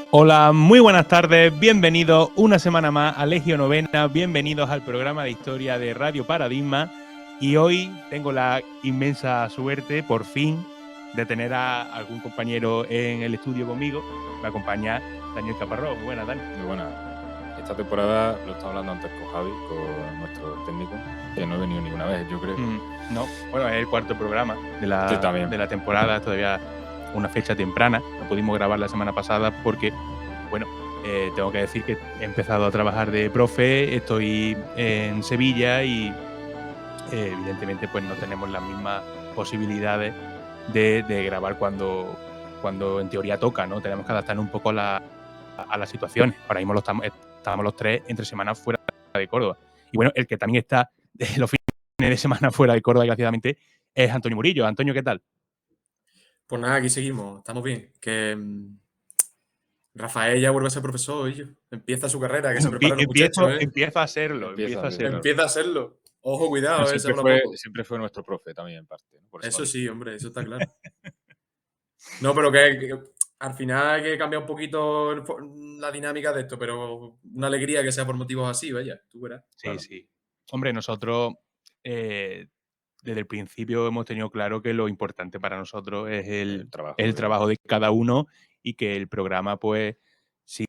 Hola, muy buenas tardes, bienvenidos una semana más a Legio Novena, bienvenidos al programa de historia de Radio Paradigma y hoy tengo la inmensa suerte, por fin, de tener a algún compañero en el estudio conmigo. Me acompaña Daniel Caparrós. Muy buenas, Dani. Muy buena. Esta temporada, lo estaba hablando antes con Javi, con nuestro técnico, que no he venido ninguna vez, yo creo. No, bueno, es el cuarto programa de Sí, la también. temporada, todavía una fecha temprana. No pudimos grabar la semana pasada porque, bueno, tengo que decir que he empezado a trabajar de profe, estoy en Sevilla y evidentemente pues no tenemos las mismas posibilidades de grabar cuando en teoría toca, ¿no? Tenemos que adaptarnos un poco a las situaciones. Ahora mismo estamos los tres entre semanas fuera de Córdoba. Y bueno, el que también está los fines de semana fuera de Córdoba, desgraciadamente, es Antonio Murillo. Antonio, ¿qué tal? Pues nada, aquí seguimos, estamos bien. Que Rafael ya vuelve a ser profesor, y empieza su carrera, que se prepara los muchachos, ¿eh? Empieza a serlo, Empieza empieza a a serlo. serlo. Empieza a serlo. Ojo, Bueno, cuidado, se habla poco. siempre fue nuestro profe también, en parte, ¿no? Por eso Eso lo digo. sí, hombre, eso está claro. No, pero que al final hay que cambiar un poquito la dinámica de esto, pero una alegría que sea por motivos así, vaya, tú verás. Sí, Claro. sí. Hombre, nosotros desde el principio hemos tenido claro que lo importante para nosotros es el trabajo de cada uno y que el programa, pues, si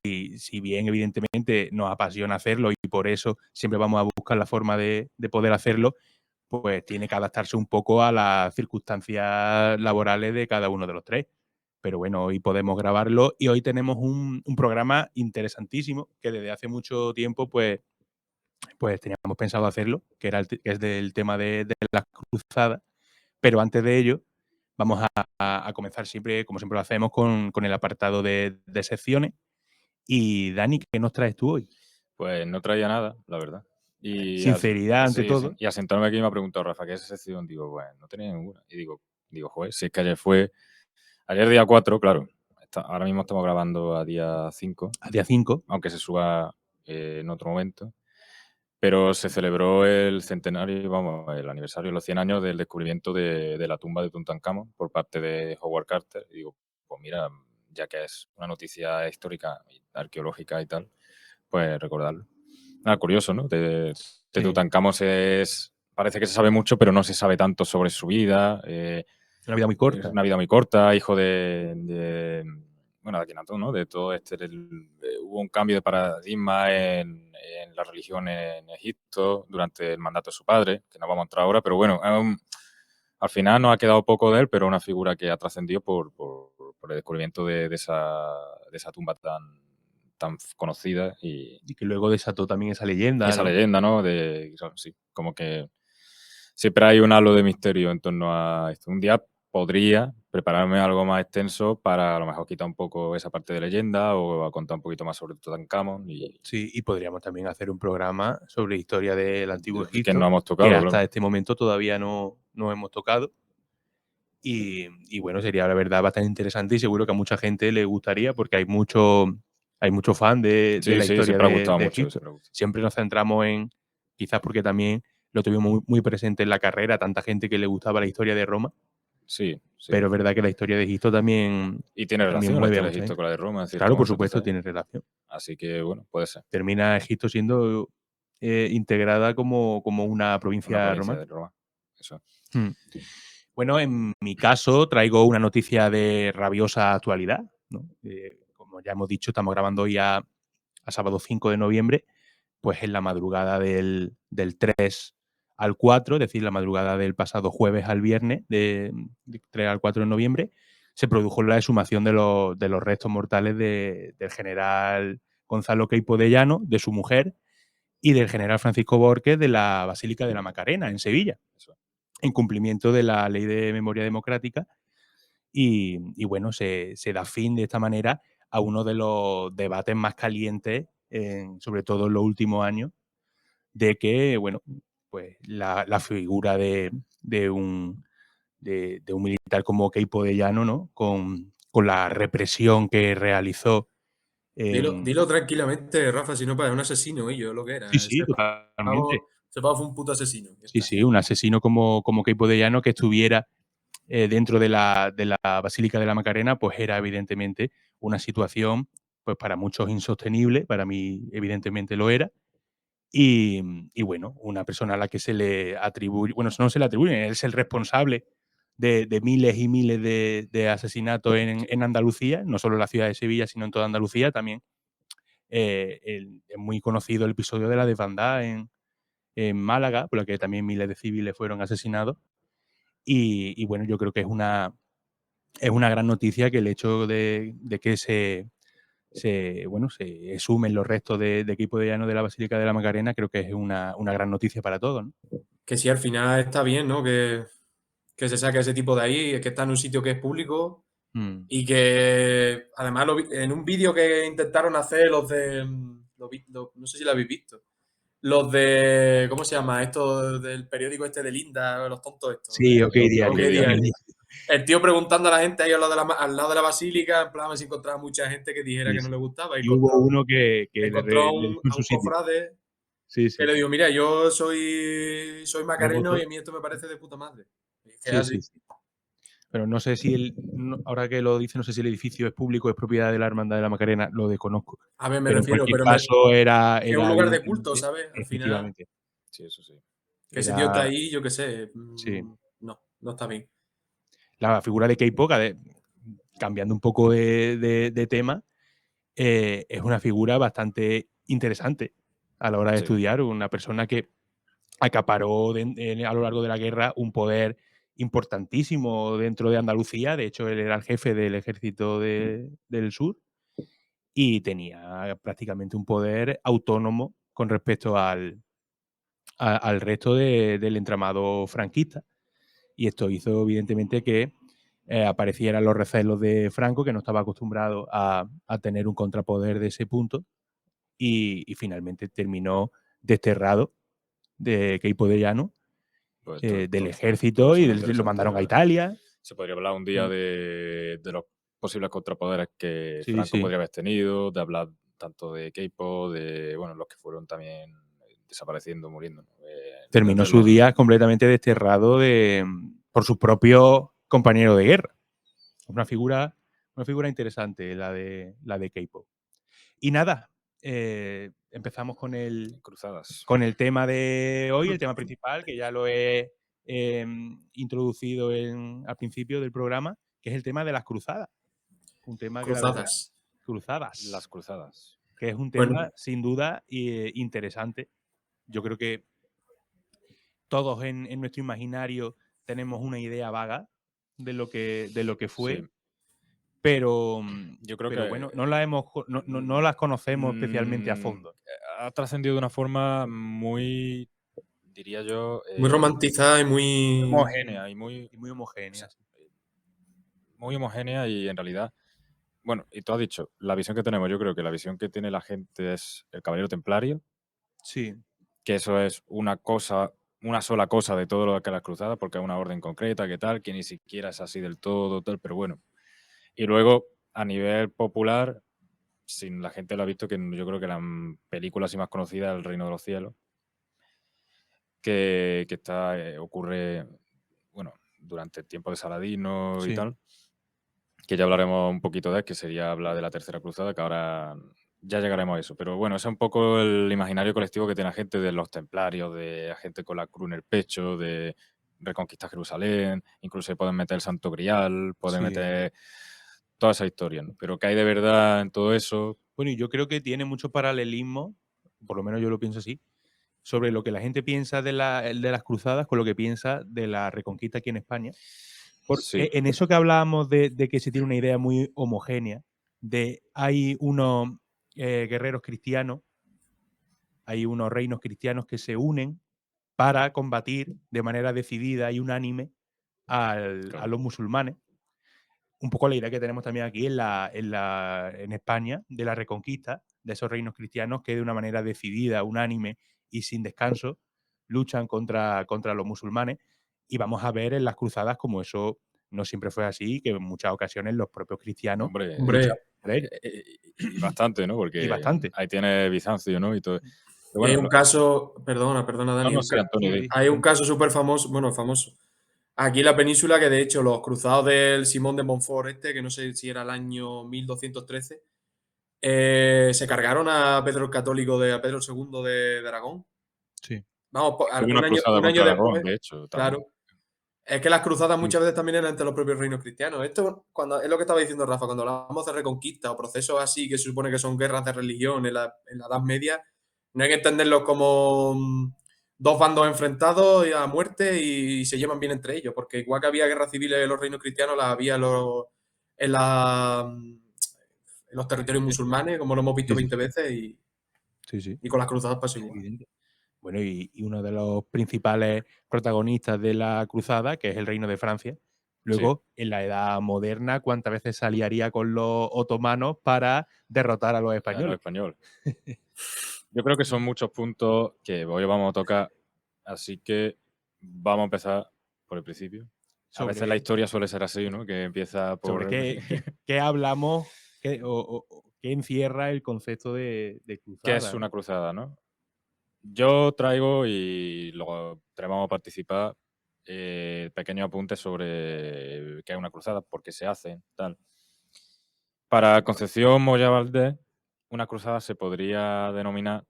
bien evidentemente nos apasiona hacerlo y por eso siempre vamos a buscar la forma de poder hacerlo, pues tiene que adaptarse un poco a las circunstancias laborales de cada uno de los tres. Pero bueno, hoy podemos grabarlo y hoy tenemos un programa interesantísimo que desde hace mucho tiempo, pues teníamos pensado hacerlo, que es del tema de las cruzadas, pero antes de ello vamos a comenzar siempre, como siempre lo hacemos, con el apartado de secciones. Y Dani, ¿qué nos traes tú hoy? Pues no traía nada, la verdad. Sinceridad ante todo. Y a sentarme aquí me ha preguntado Rafa, ¿qué es esa sección? Digo, bueno, no tenía ninguna. Y digo, joder, si es que ayer día 4, claro. Ahora mismo estamos grabando a día 5. A día 5. Aunque se suba en otro momento. Pero se celebró el centenario, vamos, el aniversario, los 100 años del descubrimiento de la tumba de Tutankamón por parte de Howard Carter. Y digo, pues mira, ya que es una noticia histórica, arqueológica y tal, pues recordarlo. Nada, curioso, ¿no? De Tutankamón parece que se sabe mucho, pero no se sabe tanto sobre su vida. Una vida muy corta. Es una vida muy corta, hijo bueno, de Akenatón, ¿no? De todo hubo un cambio de paradigma en la religión en Egipto durante el mandato de su padre, que no vamos a entrar ahora, pero bueno, al final nos ha quedado poco de él, pero una figura que ha trascendido por el descubrimiento de esa tumba tan conocida y que luego desató también esa leyenda. Esa leyenda, ¿no? Sí, como que siempre hay un halo de misterio en torno a esto. Un día podría prepararme algo más extenso para a lo mejor quitar un poco esa parte de leyenda o a contar un poquito más sobre Tutankamón. Sí, y podríamos también hacer un programa sobre historia del Antiguo Egipto, que no hemos tocado, que hasta claro. este momento todavía no hemos tocado. Y bueno, sería la verdad bastante interesante y seguro que a mucha gente le gustaría porque hay mucho fan de la historia siempre ha gustado de mucho. Egipto. Siempre nos centramos en, quizás porque también lo tuvimos muy presente en la carrera, tanta gente que le gustaba la historia de Roma. Sí. Pero es verdad que la historia de Egipto también. Y tiene relación la mueve historia a de Egipto mucha con la de Roma. En cierto Claro, por momento, supuesto, entonces, tiene relación. así que, bueno, puede ser. Termina Egipto siendo integrada como una provincia romana. De Roma. Eso. Bueno, en mi caso traigo una noticia de rabiosa actualidad, ¿no? Como ya hemos dicho, estamos grabando hoy a sábado 5 de noviembre, pues en la madrugada del 3 al 4, es decir, la madrugada del pasado jueves al viernes, de 3 al 4 de noviembre, se produjo la exhumación de los restos mortales del general Gonzalo Queipo de Llano, de su mujer, y del general Francisco Borges de la Basílica de la Macarena, en Sevilla, en cumplimiento de la Ley de Memoria Democrática. Y bueno, se da fin de esta manera a uno de los debates más calientes, sobre todo en los últimos años, de que, bueno, pues la figura de un militar como Queipo de Llano, ¿no? Con la represión que realizó. Dilo tranquilamente, Rafa, si no para un asesino, yo lo que era. Sí, totalmente. Ese pavo fue un puto asesino. Sí, un asesino como Queipo de Llano que estuviera dentro de la Basílica de la Macarena, pues era evidentemente una situación pues para muchos insostenible, para mí evidentemente lo era. Y bueno, una persona a la que se le atribuye, bueno, no se le atribuye, es el responsable de miles y miles de asesinatos en Andalucía, no solo en la ciudad de Sevilla, sino en toda Andalucía también. Es muy conocido el episodio de la desbandada en Málaga, por la que también miles de civiles fueron asesinados. Y bueno, yo creo que es una gran noticia que el hecho de que se exhumen los restos de Queipo de Llano de la Basílica de la Macarena, creo que es una gran noticia para todos, ¿no? Que sí, al final está bien, ¿no? Que se saque ese tipo de ahí, que está en un sitio que es público Mm. y que además en un vídeo que intentaron hacer los de... no sé si lo habéis visto. Los de... ¿Cómo se llama? Esto del periódico este de Linda, los tontos estos. Sí, OK Diario. OK Diario. El tío preguntando a la gente ahí al lado de la basílica, en plan, si encontraba mucha gente que dijera que no le gustaba. Y hubo uno que encontró a le un dijo en su sitio. cofrade Sí. que le digo, mira, yo soy macareno Devoto. y a mí esto me parece de puta madre. Es que Sí, es así. sí. Pero no sé si ahora que lo dice, no sé si el edificio es público, es propiedad de la Hermandad de la Macarena, lo desconozco. A ver, me Pero en refiero, cualquier caso era es un lugar de culto, evidentemente, ¿sabes? Al final, efectivamente. Sí, eso sí. que ese tío está Era, ahí, yo qué sé. sí. No está bien. La figura de Keipo, cambiando un poco de tema, es una figura bastante interesante a la hora de Sí. estudiar. Una persona que acaparó a lo largo de la guerra un poder importantísimo dentro de Andalucía. De hecho, él era el jefe del ejército del sur y tenía prácticamente un poder autónomo con respecto al resto del entramado franquista. Y esto hizo, evidentemente, que aparecieran los recelos de Franco, que no estaba acostumbrado a tener un contrapoder de ese punto, y finalmente terminó desterrado de Queipo de Llano, Pues del todo ejército, y lo interesante, mandaron a ¿verdad? Italia. Se podría hablar un día de los posibles contrapoderes que Sí, Franco sí. podría haber tenido, de hablar tanto de Keipo, de los que fueron también desapareciendo, muriendo. Terminó sus días completamente desterrado por sus propios compañeros de guerra. Una figura interesante la de Keipo. Y nada, empezamos con el Cruzadas. tema de hoy, el tema principal, que ya lo he introducido al principio del programa, que es el tema de las cruzadas. Un tema que la verdad, Las cruzadas. que es un tema sin duda interesante. Yo creo que todos en nuestro imaginario tenemos una idea vaga de lo que fue. Sí. Pero yo creo que bueno, no las conocemos especialmente a fondo. Ha trascendido de una forma muy, diría yo, Muy romantizada y muy homogénea y muy homogénea. O sea, muy homogénea y en realidad, bueno, y tú has dicho, la visión que tenemos, yo creo que la visión que tiene la gente es el Caballero Templario. Sí. Que eso es una sola cosa de todo lo que es la cruzada, porque es una orden concreta, que tal, que ni siquiera es así del todo, tal, pero bueno. Y luego, a nivel popular, sin la gente lo ha visto, que yo creo que la película así más conocida es El Reino de los Cielos, que ocurre, bueno, durante el tiempo de Saladino y tal, que ya hablaremos un poquito de, que sería hablar de la Tercera Cruzada, que ahora ya llegaremos a eso. Pero bueno, ese es un poco el imaginario colectivo que tiene la gente de los templarios, de la gente con la cruz en el pecho, de reconquistar Jerusalén, incluso se pueden meter el Santo Grial, pueden meter toda esa historia, ¿no? Pero ¿qué hay de verdad en todo eso? Bueno, y yo creo que tiene mucho paralelismo, por lo menos yo lo pienso así, sobre lo que la gente piensa de las cruzadas con lo que piensa de la Reconquista aquí en España. Sí. En eso que hablábamos de que se tiene una idea muy homogénea, de hay unos guerreros cristianos, hay unos reinos cristianos que se unen para combatir de manera decidida y unánime a los musulmanes. Un poco la idea que tenemos también aquí en España de la Reconquista, de esos reinos cristianos que de una manera decidida, unánime y sin descanso luchan contra los musulmanes. Y vamos a ver en las cruzadas como eso no siempre fue así, que en muchas ocasiones los propios cristianos luchaban por ellos. Y bastante, ¿no? Porque bastante. ahí tiene Bizancio, ¿no? Y todo. Y hay un caso, perdona, Dani. Hay un caso súper famoso, famoso. Aquí en la península, que de hecho los cruzados del Simón de Montfort, que no sé si era el año 1213, Se cargaron a Pedro el Católico, a Pedro II de Aragón. Sí. Vamos, Hubo una cruzada un año contra Aragón, después, de hecho, también. claro. Es que las cruzadas Sí. muchas veces también eran entre los propios reinos cristianos. Esto cuando, es lo que estaba diciendo Rafa, cuando hablamos de reconquista o procesos así que se supone que son guerras de religión en la Edad Media, no hay que entenderlos como dos bandos enfrentados a muerte y se llevan bien entre ellos, porque igual que había guerras civiles en los reinos cristianos, las había en, en los territorios musulmanes, como lo hemos visto Sí, sí, 20 sí. veces, Sí. y con las cruzadas pasa Es igual. evidente. Bueno, y uno de los principales protagonistas de la cruzada, que es el Reino de Francia, Sí, luego, en la Edad Moderna, ¿cuántas veces se aliaría con los otomanos para derrotar a los a los españoles? españoles. Yo creo que son muchos puntos que hoy vamos a tocar, así que vamos a empezar por el principio. A veces la Sobre, historia suele ser así, ¿no? Que empieza sobre por... qué hablamos, o qué encierra el concepto de ¿Qué es cruzada, una ¿no? cruzada, no? Yo traigo, y luego vamos a participar, pequeños apuntes sobre qué es una cruzada, por qué se hace, tal. Para Concepción Moya Valdés, una cruzada se podría denominar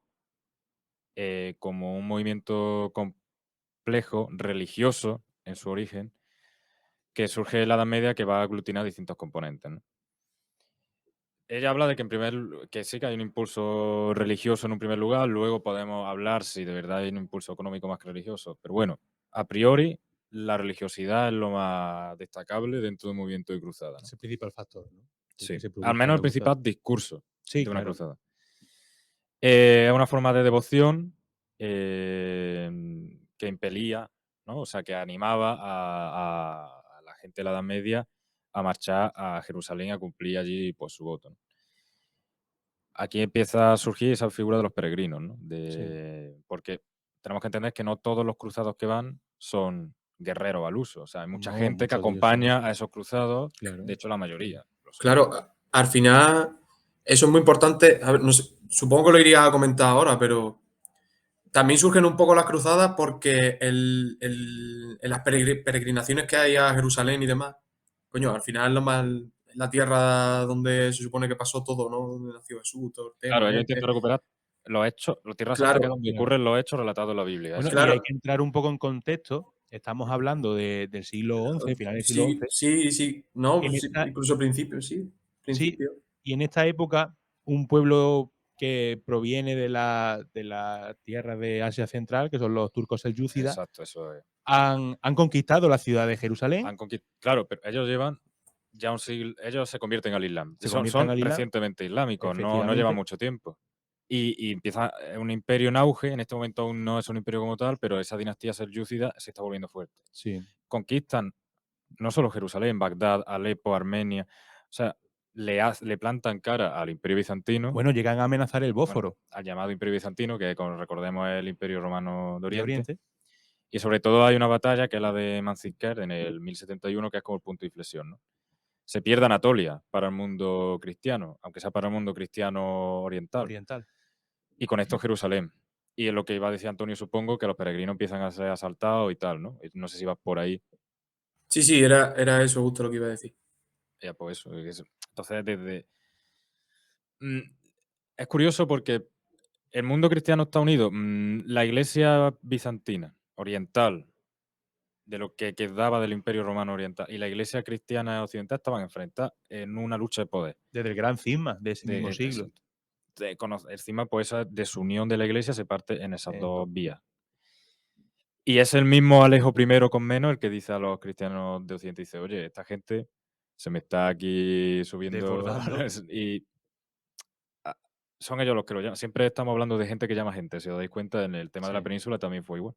como un movimiento complejo, religioso en su origen, que surge en la Edad Media, que va a aglutinar distintos componentes, ¿no? Ella habla de que que sí que hay un impulso religioso en un primer lugar, luego podemos hablar si de verdad hay un impulso económico más que religioso, pero bueno, a priori la religiosidad es lo más destacable dentro de un movimiento de cruzada, ¿no? Es el principal factor, ¿no? El que Sí, se al produzca menos el una cruzada. principal discurso Sí, de una claro. cruzada. Es una forma de devoción que impelía, ¿no? O sea, que animaba a la gente de la Edad Media a marchar a Jerusalén a cumplir allí, pues, su voto, ¿no? Aquí empieza a surgir esa figura de los peregrinos, ¿no? Sí. Porque tenemos que entender que no todos los cruzados que van son guerreros al uso. O sea, hay mucha No, gente que muchos de ellos son, acompaña a esos cruzados. De claro. hecho, la mayoría lo son. Claro, al final, eso es muy importante. A ver, no sé, supongo que lo iría a comentar ahora, pero también surgen un poco las cruzadas porque en las peregrinaciones que hay a Jerusalén y demás, coño, al final es la tierra donde se supone que pasó todo, ¿no? Donde nació Jesús, todo el Claro, tema yo intento este. recuperar los hechos, la Tierra Santa, que es Claro, donde Claro. ocurren los hechos relatados en la Biblia. Bueno, Eso. y hay claro. que entrar un poco en contexto. Estamos hablando del siglo XI, finales del siglo Sí, XI. sí, sí. No, En sí, esta, incluso principio, sí. sí, Principio. y en esta época, un pueblo que proviene de la tierra de Asia Central, que son los turcos selyúcidas, Exacto, eso es. han conquistado la ciudad de Jerusalén, Claro, pero ellos llevan ya un siglo, ellos se convierten al Islam. se Son convierten al Islam, recientemente islámicos, no llevan efectivamente. mucho tiempo. Y empieza un imperio en auge. En este momento aún no es un imperio como tal, pero esa dinastía selyúcida se está volviendo fuerte. Sí. Conquistan no solo Jerusalén, Bagdad, Alepo, Armenia. O sea, le plantan cara al imperio bizantino, Bueno, llegan a amenazar el bueno, Bósforo al llamado imperio bizantino, que como recordemos es el imperio romano de de Oriente. Oriente. Y sobre todo hay una batalla que es la de Manzikert en el 1071, que es como el punto de inflexión, ¿no? Se pierde Anatolia para el mundo cristiano, aunque sea para el mundo cristiano oriental. Oriental. Y con esto Jerusalén. Y es lo que iba a decir Antonio, supongo, que los peregrinos empiezan a ser asaltados y tal, ¿no? No sé si vas por ahí. Sí, sí, era eso justo lo que iba a decir. Ya, pues eso. Entonces, es curioso porque el mundo cristiano está unido. La iglesia bizantina, oriental, de lo que quedaba del Imperio Romano Oriental, y la Iglesia Cristiana Occidental estaban enfrentadas en una lucha de poder. Desde el gran cisma de ese mismo siglo. Encima, pues esa desunión de la Iglesia se parte en esas En dos dos. vías. Y es el mismo Alejo I con menos el que dice a los cristianos de Occidente, dice, oye, esta gente se me está aquí subiendo Desbordando. y son ellos los que lo llaman. Siempre estamos hablando de gente que llama gente, si os dais cuenta, en el tema de la Sí. península también fue igual.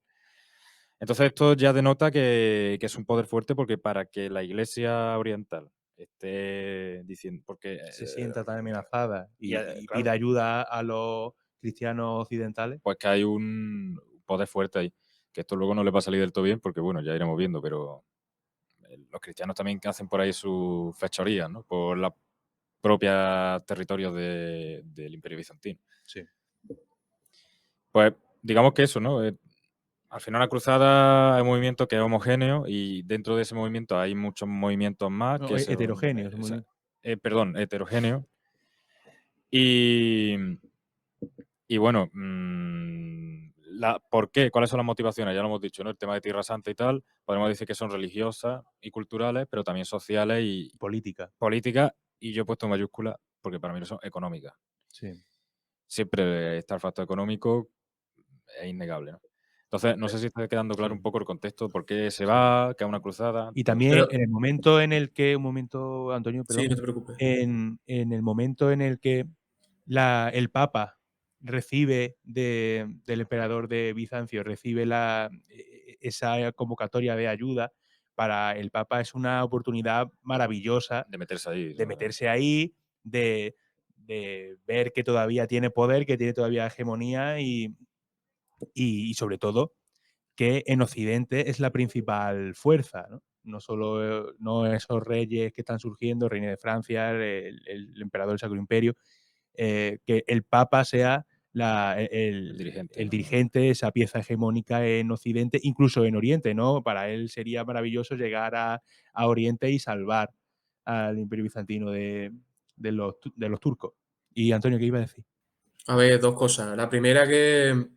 Entonces esto ya denota que es un poder fuerte, porque para que la Iglesia oriental esté diciendo, porque Se sienta tan amenazada y claro, pide ayuda a los cristianos occidentales. pues que hay un poder fuerte ahí, que esto luego no le va a salir del todo bien, porque bueno, ya iremos viendo, pero los cristianos también hacen por ahí sus fechorías, ¿no? Por los propios territorios del Imperio Bizantino. Sí. Pues digamos que eso, ¿no? Al final la cruzada es un movimiento que es homogéneo, y dentro de ese movimiento hay muchos movimientos más No, que son heterogéneos. perdón, heterogéneos, Y, y bueno, ¿por qué? ¿Cuáles son las motivaciones? Ya lo hemos dicho, ¿no? El tema de Tierra Santa y tal, podemos decir que son religiosas y culturales, pero también sociales y Política, políticas, y yo he puesto en mayúscula porque para mí no son económicas. sí. Siempre está el factor económico, es innegable, ¿no? Entonces, no sé si está quedando claro Sí. un poco el contexto, por qué se Sí. va, que es una cruzada. Y todo eso. también Pero, en el momento en el que, un momento, Antonio, sí, perdón, no te preocupes. en el momento en el que el Papa recibe del emperador de Bizancio, recibe esa convocatoria de ayuda, para el Papa es una oportunidad maravillosa De meterse ahí, de ¿no? meterse ahí, de ver que todavía tiene poder, que tiene todavía hegemonía y sobre todo que en Occidente es la principal fuerza, ¿no? No solo no esos reyes que están surgiendo, reina de Francia, el emperador del Sacro Imperio, que el Papa sea El dirigente, el ¿no? dirigente, esa pieza hegemónica en Occidente, incluso en Oriente, ¿no? Para él sería maravilloso llegar a Oriente y salvar al Imperio Bizantino de los turcos. Y Antonio, ¿qué iba a decir? A ver, dos cosas. La primera que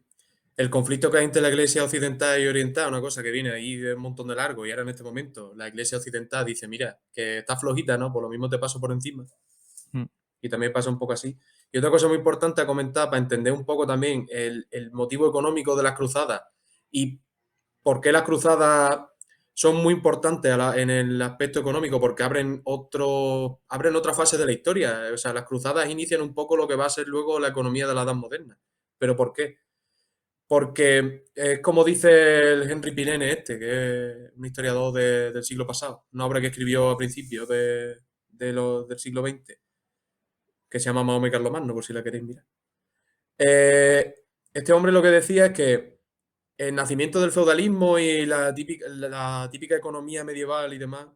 el conflicto que hay entre la Iglesia occidental y oriental, una cosa que viene ahí de un montón de largo y ahora en este momento la Iglesia occidental dice, mira, que está flojita, ¿no? Por lo mismo te paso por encima. Mm, Y también pasa un poco así. Y otra cosa muy importante a comentar para entender un poco también el motivo económico de las cruzadas y por qué las cruzadas son muy importantes en el aspecto económico, porque abren otra fase de la historia. O sea, las cruzadas inician un poco lo que va a ser luego la economía de la Edad Moderna. ¿Pero por qué? Porque es como dice el Henry Pirene que es un historiador del siglo pasado, una obra que escribió a principios del siglo XX, que se llama Mahoma y Carlomagno, por si la queréis mirar. Eh, este hombre lo que decía es que el nacimiento del feudalismo y la típica economía medieval y demás,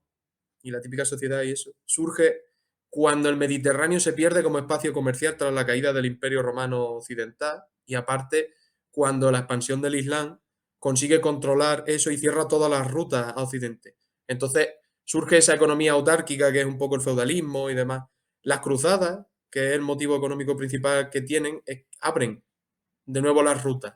y la típica sociedad y eso, surge cuando el Mediterráneo se pierde como espacio comercial tras la caída del Imperio Romano Occidental y aparte cuando la expansión del Islam consigue controlar eso y cierra todas las rutas a Occidente. Entonces surge esa economía autárquica que es un poco el feudalismo y demás. Las cruzadas, que es el motivo económico principal que tienen, abren de nuevo las rutas,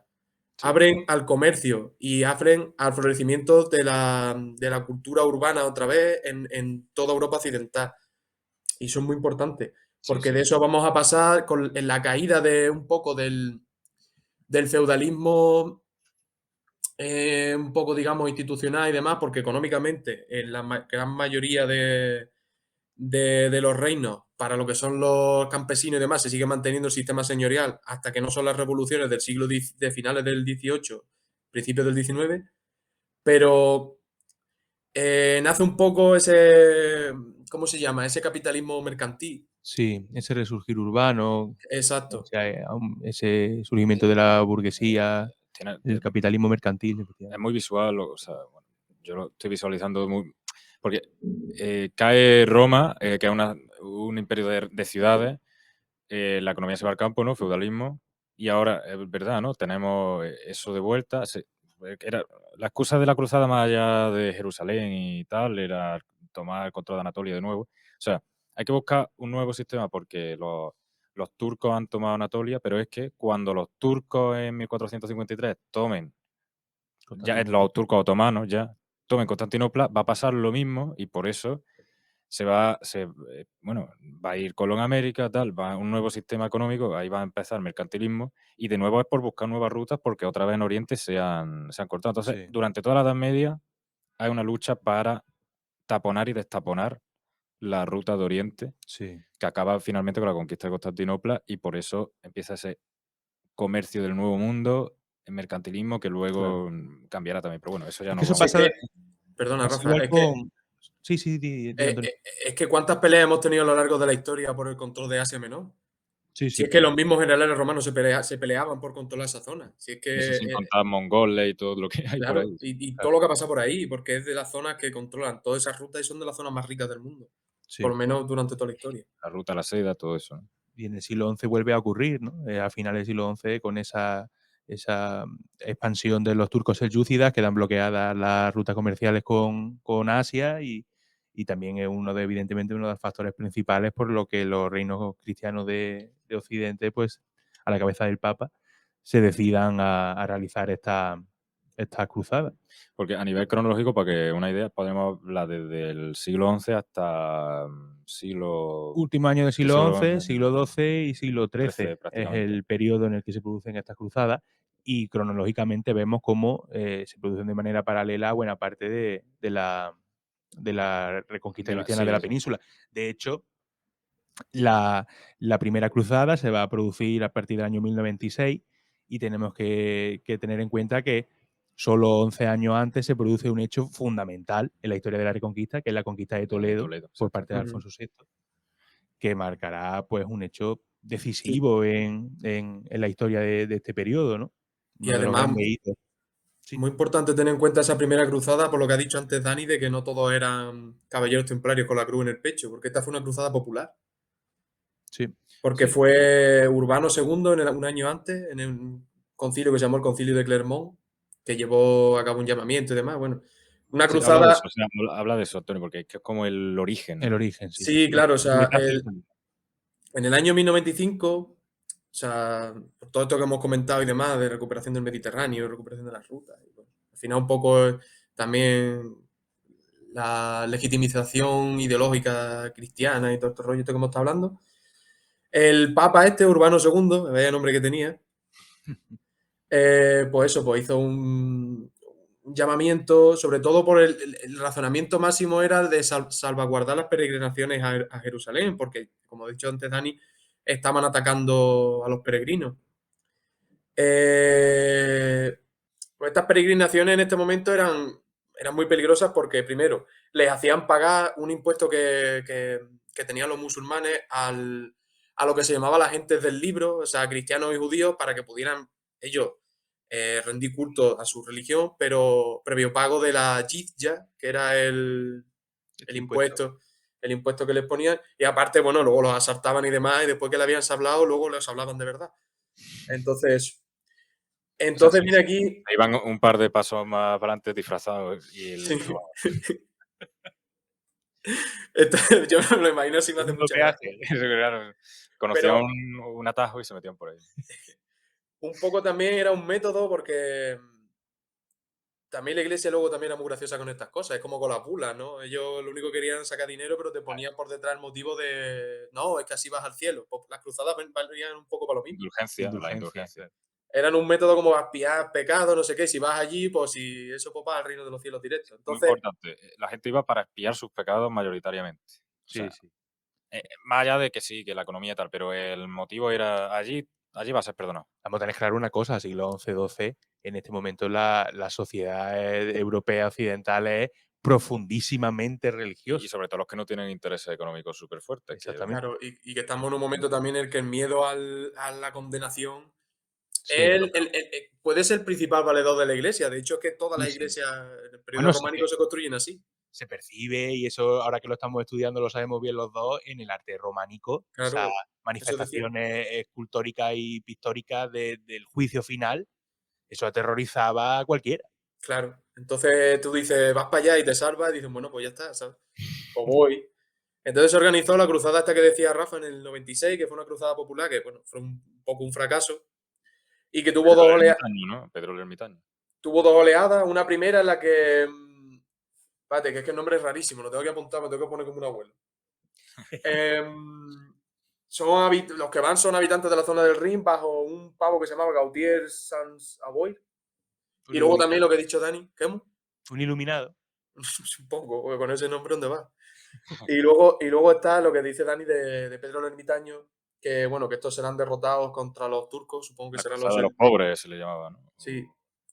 Sí, abren al comercio y abren al florecimiento de la cultura urbana otra vez en toda Europa occidental. Y son muy importantes, sí, porque de sí. eso vamos a pasar en la caída de un poco del feudalismo, un poco, digamos, institucional y demás, porque económicamente en la gran mayoría de los reinos, para lo que son los campesinos y demás, se sigue manteniendo el sistema señorial hasta que no son las revoluciones del siglo de finales del XVIII, principios del XIX, pero nace un poco ese, ¿cómo se llama? Ese capitalismo mercantil. sí, ese resurgir urbano, o Exacto. sea, ese surgimiento de la burguesía, Tiene, el capitalismo mercantil, es efectivamente. muy visual, o sea, bueno, yo lo estoy visualizando muy... Porque cae Roma, que es un imperio de ciudades, la economía se va al campo, ¿no? Feudalismo, y ahora, es verdad, ¿no? Tenemos eso de vuelta. La excusa de la cruzada más allá de Jerusalén y tal era tomar el control de Anatolia de nuevo. O sea, hay que buscar un nuevo sistema porque los turcos han tomado Anatolia, pero es que cuando los turcos en 1453 tomen ya Constantinopla. los turcos otomanos ya tomen Constantinopla, va a pasar lo mismo y por eso bueno, va a ir Colón a América, tal, va a un nuevo sistema económico, ahí va a empezar el mercantilismo y de nuevo es por buscar nuevas rutas porque otra vez en Oriente se han cortado. Entonces, Sí, durante toda la Edad Media hay una lucha para taponar y destaponar la ruta de Oriente sí. que acaba finalmente con la conquista de Constantinopla y por eso empieza ese comercio del Nuevo Mundo, el mercantilismo que Claro. luego cambiará también. Pero bueno, eso ya Es que nos eso Si es vamos. que, perdona, pasa Rafa, igual es que, con. Sí, sí, di, Antonio. es que cuántas peleas hemos tenido a lo largo de la historia por el control de Asia Menor. Sí, Si sí, es que claro. los mismos generales romanos se peleaban por controlar esa zona. Si es Y eso que, sin contar mongoles y todo lo que hay por claro, ahí. y todo Claro, lo que pasa por ahí, porque es de las zonas que controlan todas esas rutas y son de las zonas más ricas del mundo, por Sí. lo menos durante toda la historia. la ruta a la seda, todo eso, ¿no? Y en el siglo XI vuelve a ocurrir, ¿no? A finales del siglo XI, con esa expansión de los turcos selyúcidas, quedan bloqueadas las rutas comerciales con Asia y y también es evidentemente, uno de los factores principales por lo que los reinos cristianos de Occidente, pues, a la cabeza del Papa, se decidan a realizar esta cruzada. Porque a nivel cronológico, para que una idea, podemos hablar desde el siglo XI hasta siglo Último año del siglo XI, siglo XII y siglo XIII es prácticamente. el periodo en el que se producen estas cruzadas, y cronológicamente vemos cómo se producen de manera paralela buena parte de la reconquista cristiana de la península. De hecho, la primera cruzada se va a producir a partir del año 1096, y tenemos que tener en cuenta que solo 11 años antes se produce un hecho fundamental en la historia de la Reconquista, que es la conquista de Toledo por parte de Alfonso VI, que marcará, pues, un hecho decisivo en la historia de este periodo, ¿no? Y Uno de los además, grandes hitos. Sí. muy importante tener en cuenta esa primera cruzada, por lo que ha dicho antes Dani, de que no todos eran caballeros templarios con la cruz en el pecho, porque esta fue una cruzada popular. Sí. Porque Sí. fue Urbano II, un año antes, en un concilio que se llamó el Concilio de Clermont, que llevó a cabo un llamamiento y demás. Bueno, una Sí, habla de cruzada. eso, o sea, habla de eso, Antonio, porque es que es como el origen. El origen, sí. Sí, claro, o sea, Metafisiones. en el año 1095, o sea, por todo esto que hemos comentado y demás, de recuperación del Mediterráneo, recuperación de las rutas, y bueno, al final un poco también la legitimización ideológica cristiana y todo este rollo esto que hemos estado hablando. El Papa este, Urbano II, vaya nombre que tenía, pues eso, pues hizo un llamamiento, sobre todo por el razonamiento máximo era el de salvaguardar las peregrinaciones a Jerusalén, porque, como ha dicho antes Dani, estaban atacando a los peregrinos. Pues estas peregrinaciones en este momento eran muy peligrosas porque, primero, les hacían pagar un impuesto que tenían los musulmanes a lo que se llamaba la gente del libro, o sea, cristianos y judíos, para que pudieran ellos rendir culto a su religión, pero previo pago de la jizya, que era el impuesto que les ponían, y aparte, bueno, luego los asaltaban y demás, y después que le habían sablado, luego les hablaban de verdad. Entonces, O sea, viene aquí. iban un par de pasos más para adelante disfrazados y Sí. vamos. Yo me lo imagino así, me hace mucha gracia. Claro, conocían un atajo y se metían por ahí. Un poco también era un método porque también la iglesia luego también era muy graciosa con estas cosas. Es como con las bulas, ¿no? Ellos lo único que querían sacar dinero, pero te ponían por detrás el motivo de no, es que así vas al cielo. Pues las cruzadas valían un poco para lo mismo. La indulgencia. Eran un método como expiar pecados, no sé qué. Si vas allí, pues si eso pues vas al reino de los cielos directo. Muy Entonces, importante. La gente iba para expiar sus pecados mayoritariamente. O sea, Sí. más allá de que sí, que la economía y tal, pero el motivo era allí va a ser perdonado. Vamos a tener claro una cosa, siglo XI, XII, en este momento la sociedad europea occidental es profundísimamente religiosa. Y sobre todo los que no tienen intereses económicos súper fuertes. Exactamente. claro, y que estamos en un momento también en el que el miedo a la condenación Sí. puede ser el principal valedor de la iglesia. De hecho, es que todas las Sí. iglesias en el periodo Bueno, sí románico que se construyen así. se percibe, y eso ahora que lo estamos estudiando lo sabemos bien los dos, en el arte románico. Claro, Esas eso manifestaciones escultóricas y pictóricas del juicio final, eso aterrorizaba a cualquiera. Claro. Entonces tú dices, vas para allá y te salvas y dices, bueno, pues ya está, ¿sabes? Pues voy. Entonces se organizó la cruzada esta que decía Rafa en el 96, que fue una cruzada popular que, bueno, fue un poco un fracaso y que tuvo Pedro el Ermitaño. tuvo dos oleadas. Una primera en la que... Espérate, que es que el nombre es rarísimo, lo tengo que apuntar, me tengo que poner como un abuelo. Los que van son habitantes de la zona del Rin bajo un pavo que se llamaba Gautier Sans Avoy. Y luego también lo que ha dicho Dani, ¿qué? Un iluminado. Supongo, porque con ese nombre, ¿dónde va? Y luego está lo que dice Dani de Pedro el Ermitaño, que bueno, que estos serán derrotados contra los turcos, supongo que La serán cruzada de los pobres se le llamaba, ¿no? Sí,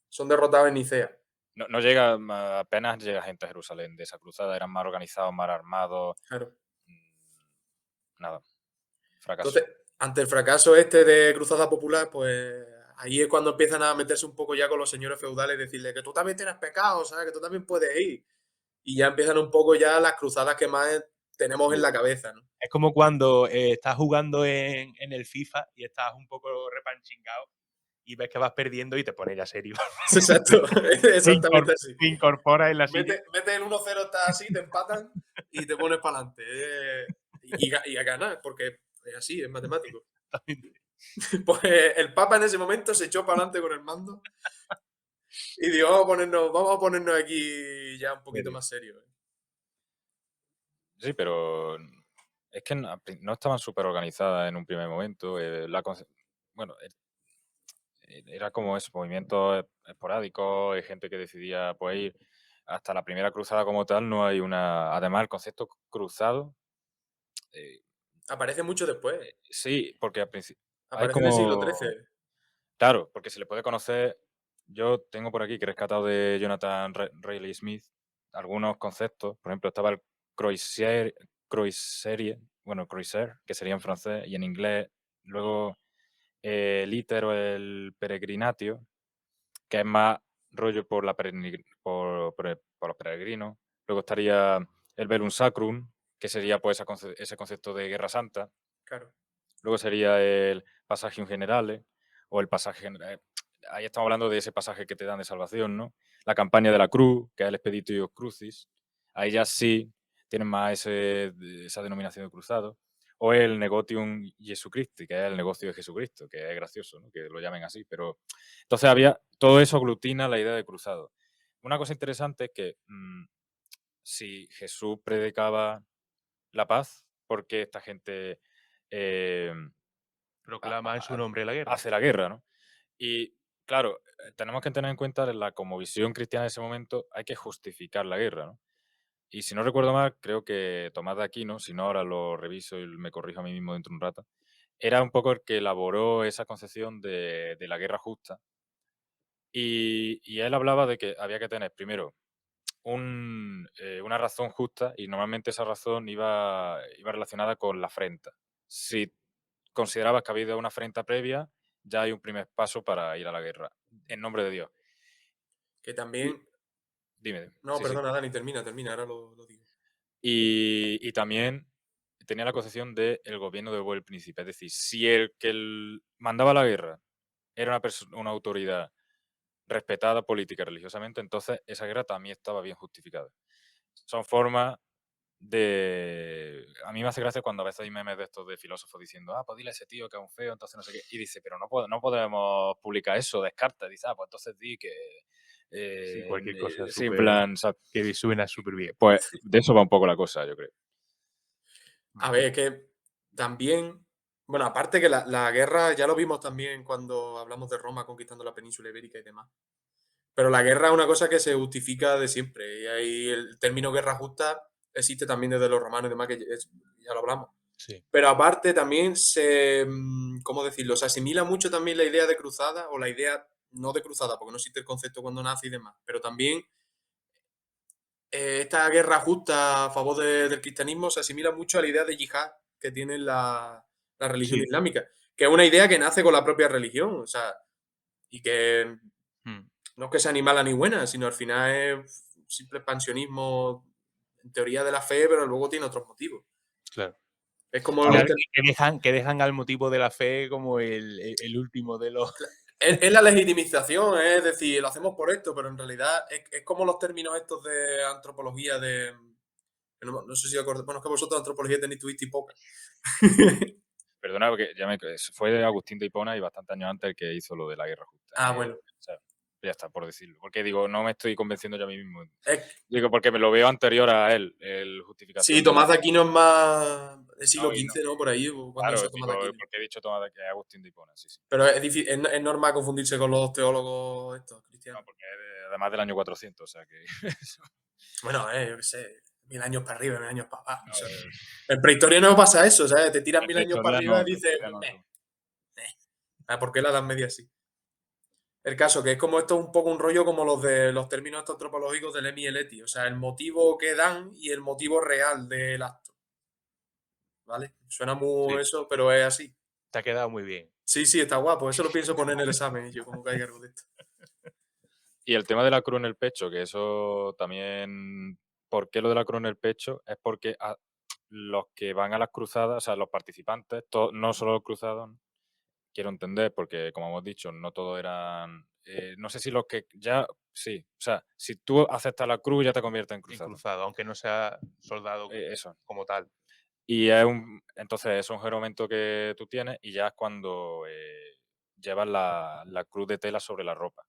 son derrotados en Nicea. No llega, apenas llega gente a Jerusalén de esa cruzada, eran más organizados, más armados. Claro. Nada, fracaso. Entonces, ante el fracaso este de Cruzada Popular, pues ahí es cuando empiezan a meterse un poco ya con los señores feudales y decirle que tú también tienes pecados, ¿sabes? Que tú también puedes ir. Y ya empiezan un poco ya las cruzadas que más tenemos en la cabeza, ¿no? Es como cuando estás jugando en el FIFA y estás un poco repanchingado y ves que vas perdiendo y te pones ya serio. Exacto, exactamente así. Te incorporas en la silla. Mete el 1-0, estás así, te empatan y te pones para adelante. Y a ganar, porque es así, es matemático. Pues el Papa en ese momento se echó para adelante con el mando y dijo, vamos a ponernos aquí ya un poquito Serio. más serios. Sí, pero es que no estaban súper organizadas en un primer momento. Bueno, era como eso, movimientos esporádicos, hay gente que decidía pues ir. Hasta la primera cruzada como tal no hay una... Además, el concepto cruzado, eh, Aparece mucho después. sí, porque al principio hay Aparece en el siglo como... XIII. Claro, porque se le puede conocer, yo tengo por aquí que he rescatado de Jonathan Riley Smith algunos conceptos, por ejemplo, estaba el croiserie, bueno, croiser, que sería en francés, y en inglés, luego el iter o el peregrinatio, que es más rollo por, por los peregrinos, luego estaría el velum sacrum, que sería pues ese concepto de Guerra Santa, Claro. luego sería el pasaje generale o el pasaje general. Ahí estamos hablando de ese pasaje que te dan de salvación, ¿no? La campaña de la cruz, que es el Expeditio Crucis. Ahí ya sí tienen más esa denominación de cruzado. O el Negotium Jesucristi, que es el negocio de Jesucristo, que es gracioso, ¿no? Que lo llamen así. Pero entonces había todo eso aglutina la idea de cruzado. Una cosa interesante es que si Jesús predicaba la paz, ¿por qué esta gente eh, Proclama en su nombre la guerra. hace la guerra, ¿no? Y claro, tenemos que tener en cuenta la como visión cristiana de ese momento, hay que justificar la guerra, ¿no? Y si no recuerdo mal, creo que Tomás de Aquino, si no ahora lo reviso y me corrijo a mí mismo dentro de un rato, era un poco el que elaboró esa concepción de la guerra justa. Y él hablaba de que había que tener primero una razón justa y normalmente esa razón iba relacionada con la afrenta. Si considerabas que había habido una afrenta previa, ya hay un primer paso para ir a la guerra, en nombre de Dios. Que Y, también. dime, No, sí, sí. perdona, Dani, termina, ahora lo digo. Y también tenía la concepción del gobierno de buen príncipe, es decir, si el que mandaba la guerra era una autoridad respetada política y religiosamente, entonces esa guerra también estaba bien justificada. Son formas de... A mí me hace gracia cuando a veces hay memes de estos de filósofos diciendo, pues dile a ese tío que es un feo, entonces no sé qué. Y dice, pero no podemos publicar eso, descarta. Dice, pues entonces di que... Sí, cualquier cosa sí, en súper. plan... Que suena súper bien. Pues de eso va un poco la cosa, yo creo. A ver, es que también, bueno, aparte que la guerra, ya lo vimos también cuando hablamos de Roma conquistando la península ibérica y demás. Pero la guerra es una cosa que se justifica de siempre. Y ahí el término guerra justa existe también desde los romanos y demás, que ya lo hablamos. Sí. Pero aparte también ¿cómo decirlo? Se asimila mucho también la idea de cruzada, o la idea, no de cruzada, porque no existe el concepto cuando nace y demás, pero también esta guerra justa a favor del cristianismo se asimila mucho a la idea de yihad que tiene la religión Sí. islámica, que es una idea que nace con la propia religión, o sea, y que no es que sea ni mala ni buena, sino al final es simple expansionismo en teoría de la fe, pero luego tiene otros motivos. Claro. Es como Que dejan al motivo de la fe como el último de los. es la legitimización, es decir, lo hacemos por esto, pero en realidad es como los términos estos de antropología de... No sé si acordáis, bueno, es que vosotros antropología tenéis tuvisteis poca. Perdona, porque fue Agustín de Hipona y bastante años antes el que hizo lo de la guerra justa. Bueno. O sea, ya está, por decirlo. Porque digo, no me estoy convenciendo yo a mí mismo. Es- Digo, porque me lo veo anterior a él, el justificación sí, de la... Tomás de Aquino es más del siglo No, y no. XV, ¿no? Por ahí, o cuando Claro, es Tomás de digo, Aquino. porque he dicho Tomás de que es Agustín de Hipona, sí, sí. Pero es difícil, es normal confundirse con los teólogos estos, No, cristianos. porque es además del año 400, o sea que... Bueno, yo qué sé, 1000 años para arriba, 1000 años para abajo. No, O sea, en prehistoria no pasa eso, ¿sabes? Te tiran 1000 años para arriba y dices, ¿por qué la Edad Media sí? El caso, que es como esto un poco un rollo como los de los términos estos antropológicos del Emi y el Eti, o sea, el motivo que dan y el motivo real del acto. ¿Vale? Suena muy Sí. eso, pero es así. Te ha quedado muy bien. Sí, está guapo. Eso lo pienso poner en el examen, yo como caiga algo de esto. Y el tema de la cruz en el pecho, que eso también... ¿Por qué lo de la cruz en el pecho? Es porque los que van a las cruzadas, o sea, los participantes, no solo los cruzados, quiero entender, porque como hemos dicho, no todos eran... no sé si los que ya Sí, o sea, si tú aceptas la cruz ya te conviertes en En cruzado. cruzado, aunque no sea soldado Eso. como tal. Y entonces es un juramento que tú tienes y ya es cuando llevas la cruz de tela sobre la ropa.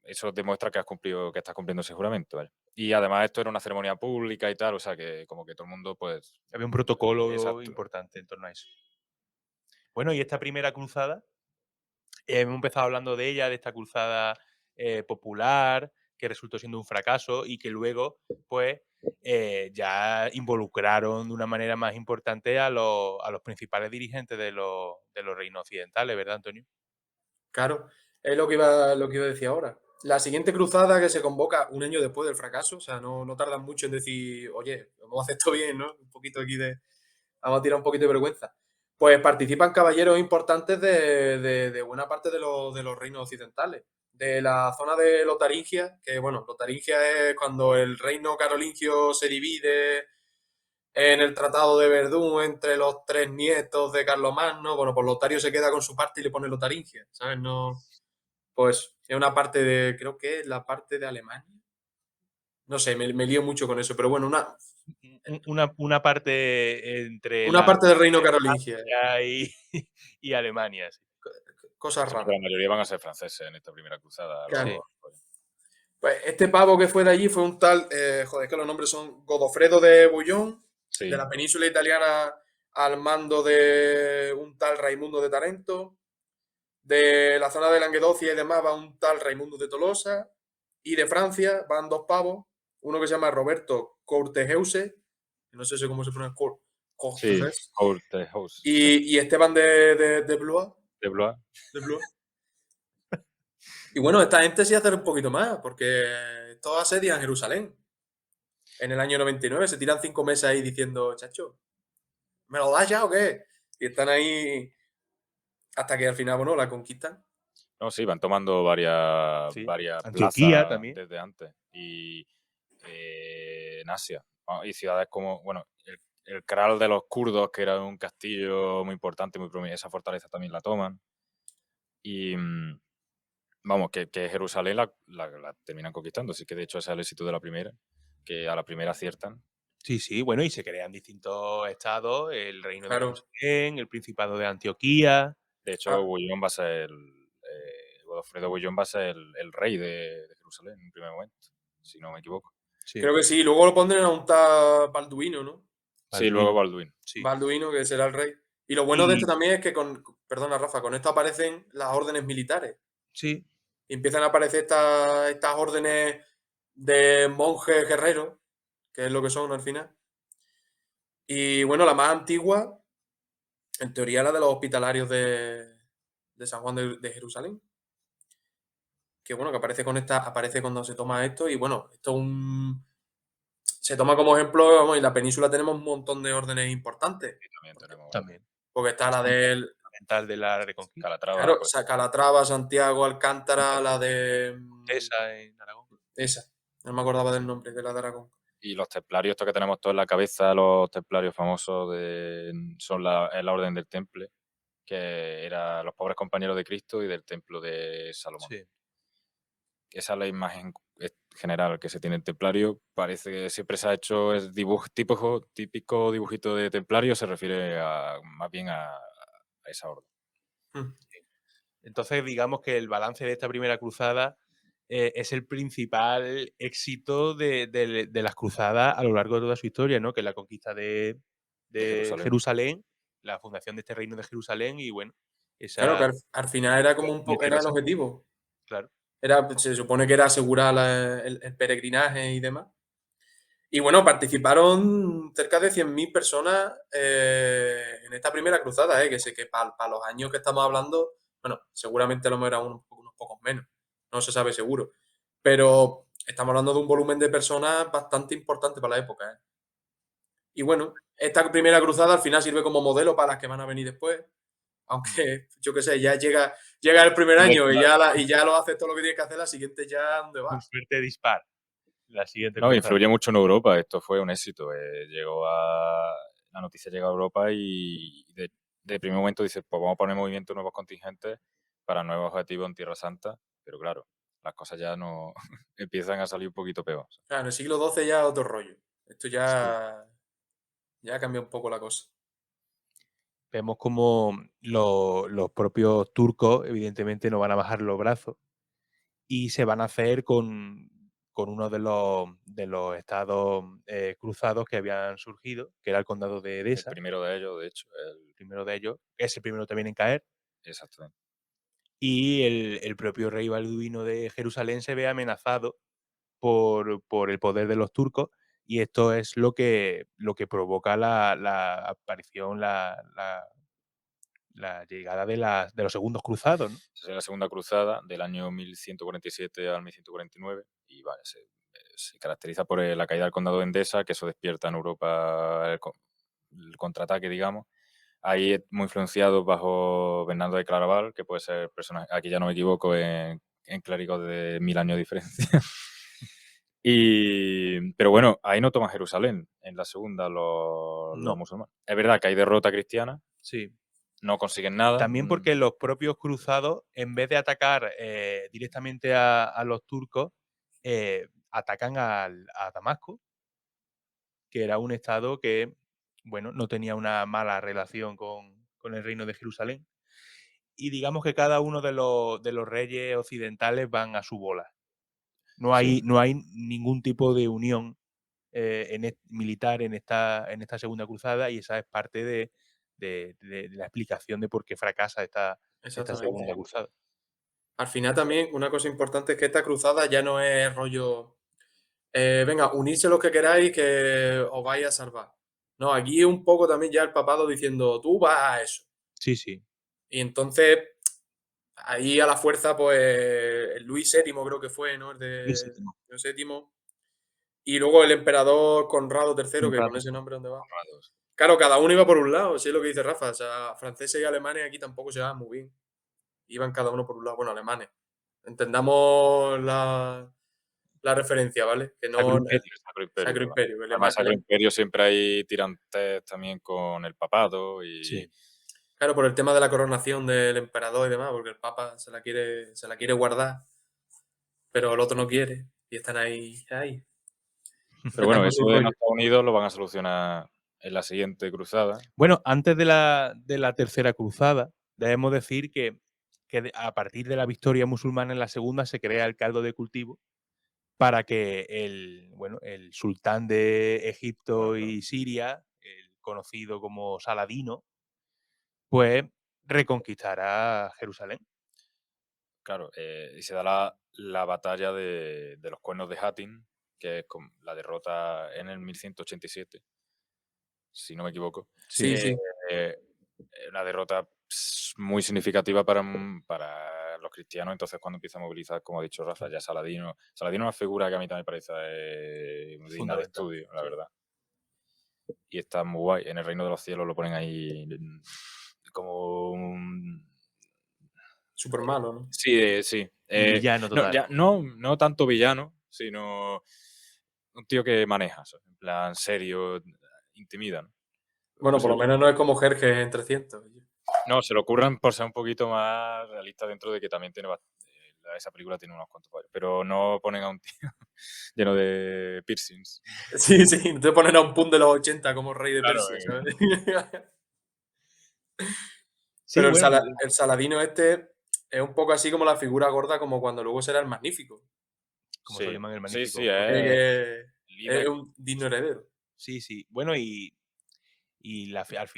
Eso demuestra que que estás cumpliendo ese juramento, ¿vale? Y además esto era una ceremonia pública y tal, o sea que como que todo el mundo, pues, Había un protocolo exacto. importante en torno a eso. Bueno, y esta primera cruzada, hemos empezado hablando de ella, de esta cruzada popular, que resultó siendo un fracaso y que luego, pues, ya involucraron de una manera más importante a los principales dirigentes de los reinos occidentales, ¿verdad, Antonio? Claro, es lo que iba a decir ahora. La siguiente cruzada que se convoca un año después del fracaso, o sea, no tardan mucho en decir, oye, vamos a hacer esto bien, ¿no? Un poquito aquí de. Vamos a tirar un poquito de vergüenza. Pues participan caballeros importantes de buena parte de los reinos occidentales. De la zona de Lotaringia, que bueno, Lotaringia es cuando el reino carolingio se divide en el Tratado de Verdún entre los tres nietos de Carlomagno. Bueno, pues Lotario se queda con su parte y le pone Lotaringia, ¿sabes? No, pues es una parte de, creo que es la parte de Alemania. No sé, me lío mucho con eso, pero bueno, Una parte entre una parte del reino carolingio. Francia y Alemania, sí. Cosas Sí, porque la raras. mayoría van a ser franceses en esta primera cruzada. Claro. Sí. Pues este pavo que fue de allí fue un tal, joder, que los nombres son Godofredo de Bouillon, Sí. de la península italiana al mando de un tal Raimundo de Tarento, de la zona de Languedocia y demás va un tal Raimundo de Tolosa, y de Francia van dos pavos, uno que se llama Roberto Courteheuse, no sé cómo se pronuncia, Sí, Courteheuse, Courteheuse, sí. y Esteban de Blois, De Blois. de Blois. Y bueno, esta gente sí hace un poquito más, porque todos asedian Jerusalén. En el año 99 se tiran 5 meses ahí diciendo, chacho, ¿me lo das ya o qué? Y están ahí hasta que al final, bueno, la conquistan. No, sí, van tomando Sí. varias Antioquía plazas también. desde antes. Y en Asia. Y ciudades como, bueno, el Kral de los kurdos, que era un castillo muy importante, muy prominente, esa fortaleza también la toman. Y vamos, que Jerusalén la terminan conquistando. Así que de hecho ese es el éxito de la primera, que a la primera aciertan. Sí, sí, bueno, y se crean distintos estados, el reino de Claro, Jerusalén, el principado de Antioquía. De hecho, ah, Bouillon va a ser, Godofredo Bouillon va a ser el rey de Jerusalén en un primer momento, si no me equivoco. Sí, creo que sí. Luego lo pondrán a un tal Balduino, ¿no? Sí, luego Balduino. sí. Balduino, que será el rey. Y lo bueno de Y esto también es que perdona Rafa, con esto aparecen las órdenes militares. sí, Y empiezan a aparecer estas órdenes de monjes guerreros, que es lo que son al final. Y bueno, la más antigua, en teoría, la de los hospitalarios de San Juan de Jerusalén. Que bueno, que aparece cuando se toma esto. Y bueno, esto es se toma como ejemplo, vamos, en la península tenemos un montón de órdenes importantes. Y también tenemos también. Porque está la Bastante del, fundamental de la Reconquista. Calatrava, claro, pues, Calatrava, Santiago, Alcántara, la de Esa en Aragón. esa. No me acordaba del nombre, de la de Aragón. y los templarios, esto que tenemos todos en la cabeza, los templarios famosos, son la Orden del Temple, que era los pobres compañeros de Cristo y del Templo de Salomón. Sí. Esa es la imagen general que se tiene en templario. Parece que siempre se ha hecho es típico dibujito de templario, se refiere más bien a esa orden. Mm. Entonces, digamos que el balance de esta primera cruzada es el principal éxito de las cruzadas a lo largo de toda su historia, ¿no? Que es la conquista de Jerusalén. Jerusalén, la fundación de este reino de Jerusalén y, bueno, Claro, que esa al final era como de era el Tierra Santa, objetivo. claro. Se supone que era asegurar el peregrinaje y demás. Y bueno, participaron cerca de 100.000 personas en esta primera cruzada, que sé que para los años que estamos hablando, bueno, seguramente a lo mejor eran unos pocos menos, no se sabe seguro. Pero estamos hablando de un volumen de personas bastante importante para la época. Y bueno, esta primera cruzada al final sirve como modelo para las que van a venir después. Aunque, yo qué sé, ya llega el primer año y ya lo haces todo lo que tienes que hacer, la siguiente ya, ¿dónde Con vas? suerte dispar. La siguiente No, cruzada. influye mucho en Europa. Esto fue un éxito. La noticia llegó a Europa y de primer momento dice, pues vamos a poner en movimiento nuevos contingentes para nuevos objetivos en Tierra Santa. Pero claro, las cosas ya no empiezan a salir un poquito peor. Claro, en el siglo XII ya otro rollo. Esto Sí. ya cambia un poco la cosa. Vemos como los propios turcos, evidentemente, no van a bajar los brazos y se van a hacer con uno de los estados cruzados que habían surgido, que era el condado de El Edesa, primero de ellos, de hecho, el primero de ellos, es el primero también en caer, exactamente. y el propio rey balduino de Jerusalén se ve amenazado por el poder de los turcos, y esto es lo que provoca la aparición, la llegada de los segundos cruzados, ¿no? Esa es la segunda cruzada del año 1147 al 1149 y vale, se caracteriza por la caída del condado de Endesa, que eso despierta en Europa el contraataque, digamos. Ahí es muy influenciado bajo Bernardo de Claraval, que puede ser personaje, aquí ya no me equivoco, en clérigos de 1000 años de diferencia. Pero bueno, ahí no toma Jerusalén, en la segunda los No. musulmanes. Es verdad que hay derrota cristiana, Sí. no consiguen nada. También porque los propios cruzados, en vez de atacar directamente a los turcos, atacan a Damasco, que era un estado que, bueno, no tenía una mala relación con el reino de Jerusalén. Y digamos que cada uno de los reyes occidentales van a su bola. No hay, Sí. no hay ningún tipo de unión militar en esta segunda cruzada, y esa es parte de la explicación de por qué fracasa esta segunda Exactamente. cruzada. Al final también una cosa importante es que esta cruzada ya no es rollo, venga, unirse los que queráis que os vais a salvar. No, aquí es un poco también ya el papado diciendo, tú vas a eso. Sí, sí. Y entonces, ahí a la fuerza, pues, el Luis VII creo que fue, ¿no? El de Luis VII. Luis VII. Y luego el emperador Conrado III, que con Conrado. ese nombre, ¿dónde va? Honrados. Claro, cada uno iba por un lado, sí es lo que dice Rafa. O sea, franceses y alemanes aquí tampoco se llevaban muy bien. Iban cada uno por un lado. Bueno, alemanes. Entendamos la referencia, ¿vale? Que Sacro no. Imperio. Sacro Sacro Imperio. Imperio. Además, Sacro Imperio siempre hay tirantes también con el papado y Sí. Claro, por el tema de la coronación del emperador y demás, porque el papa se la quiere guardar, pero el otro no quiere. Y están ahí. Pero bueno, Dándose eso un de rollo. Estados Unidos lo van a solucionar en la siguiente cruzada. Bueno, antes de la tercera cruzada, debemos decir que a partir de la victoria musulmana en la segunda se crea el caldo de cultivo para que el sultán de Egipto Claro, y Siria, el conocido como Saladino, pues reconquistará Jerusalén. claro, y se da la batalla de los Cuernos de Hattin, que es la derrota en el 1187, si no me equivoco. Sí, sí. Eh, una derrota muy significativa para los cristianos. Entonces, cuando empieza a movilizar, como ha dicho Rafa, ya Saladino. Saladino es una figura que a mí también me parece digna de Fundamental, estudio, la sí. verdad. Y está muy guay. En el Reino de los Cielos lo ponen ahí como un... Súper malo, ¿no? Sí, sí. El villano no, total. no tanto villano, sino un tío que maneja, ¿sabes? En plan serio, intimida, ¿no? Bueno, Pues por lo menos no es como Jerjes en 300. no, se lo ocurran por ser un poquito más realista dentro de que también tiene esa película tiene unos cuantos fallos, pero no ponen a un tío lleno de piercings. Sí, sí, no te ponen a un pun de los 80 como rey de Claro, Persia, ¿sabes? Sí, Pero bueno, el Saladino este es un poco así como la figura gorda, como cuando luego será el Magnífico. como sí, Solimán el sí, Magnífico. sí, Que es Limerick, un digno heredero. Sí, sí. Bueno, y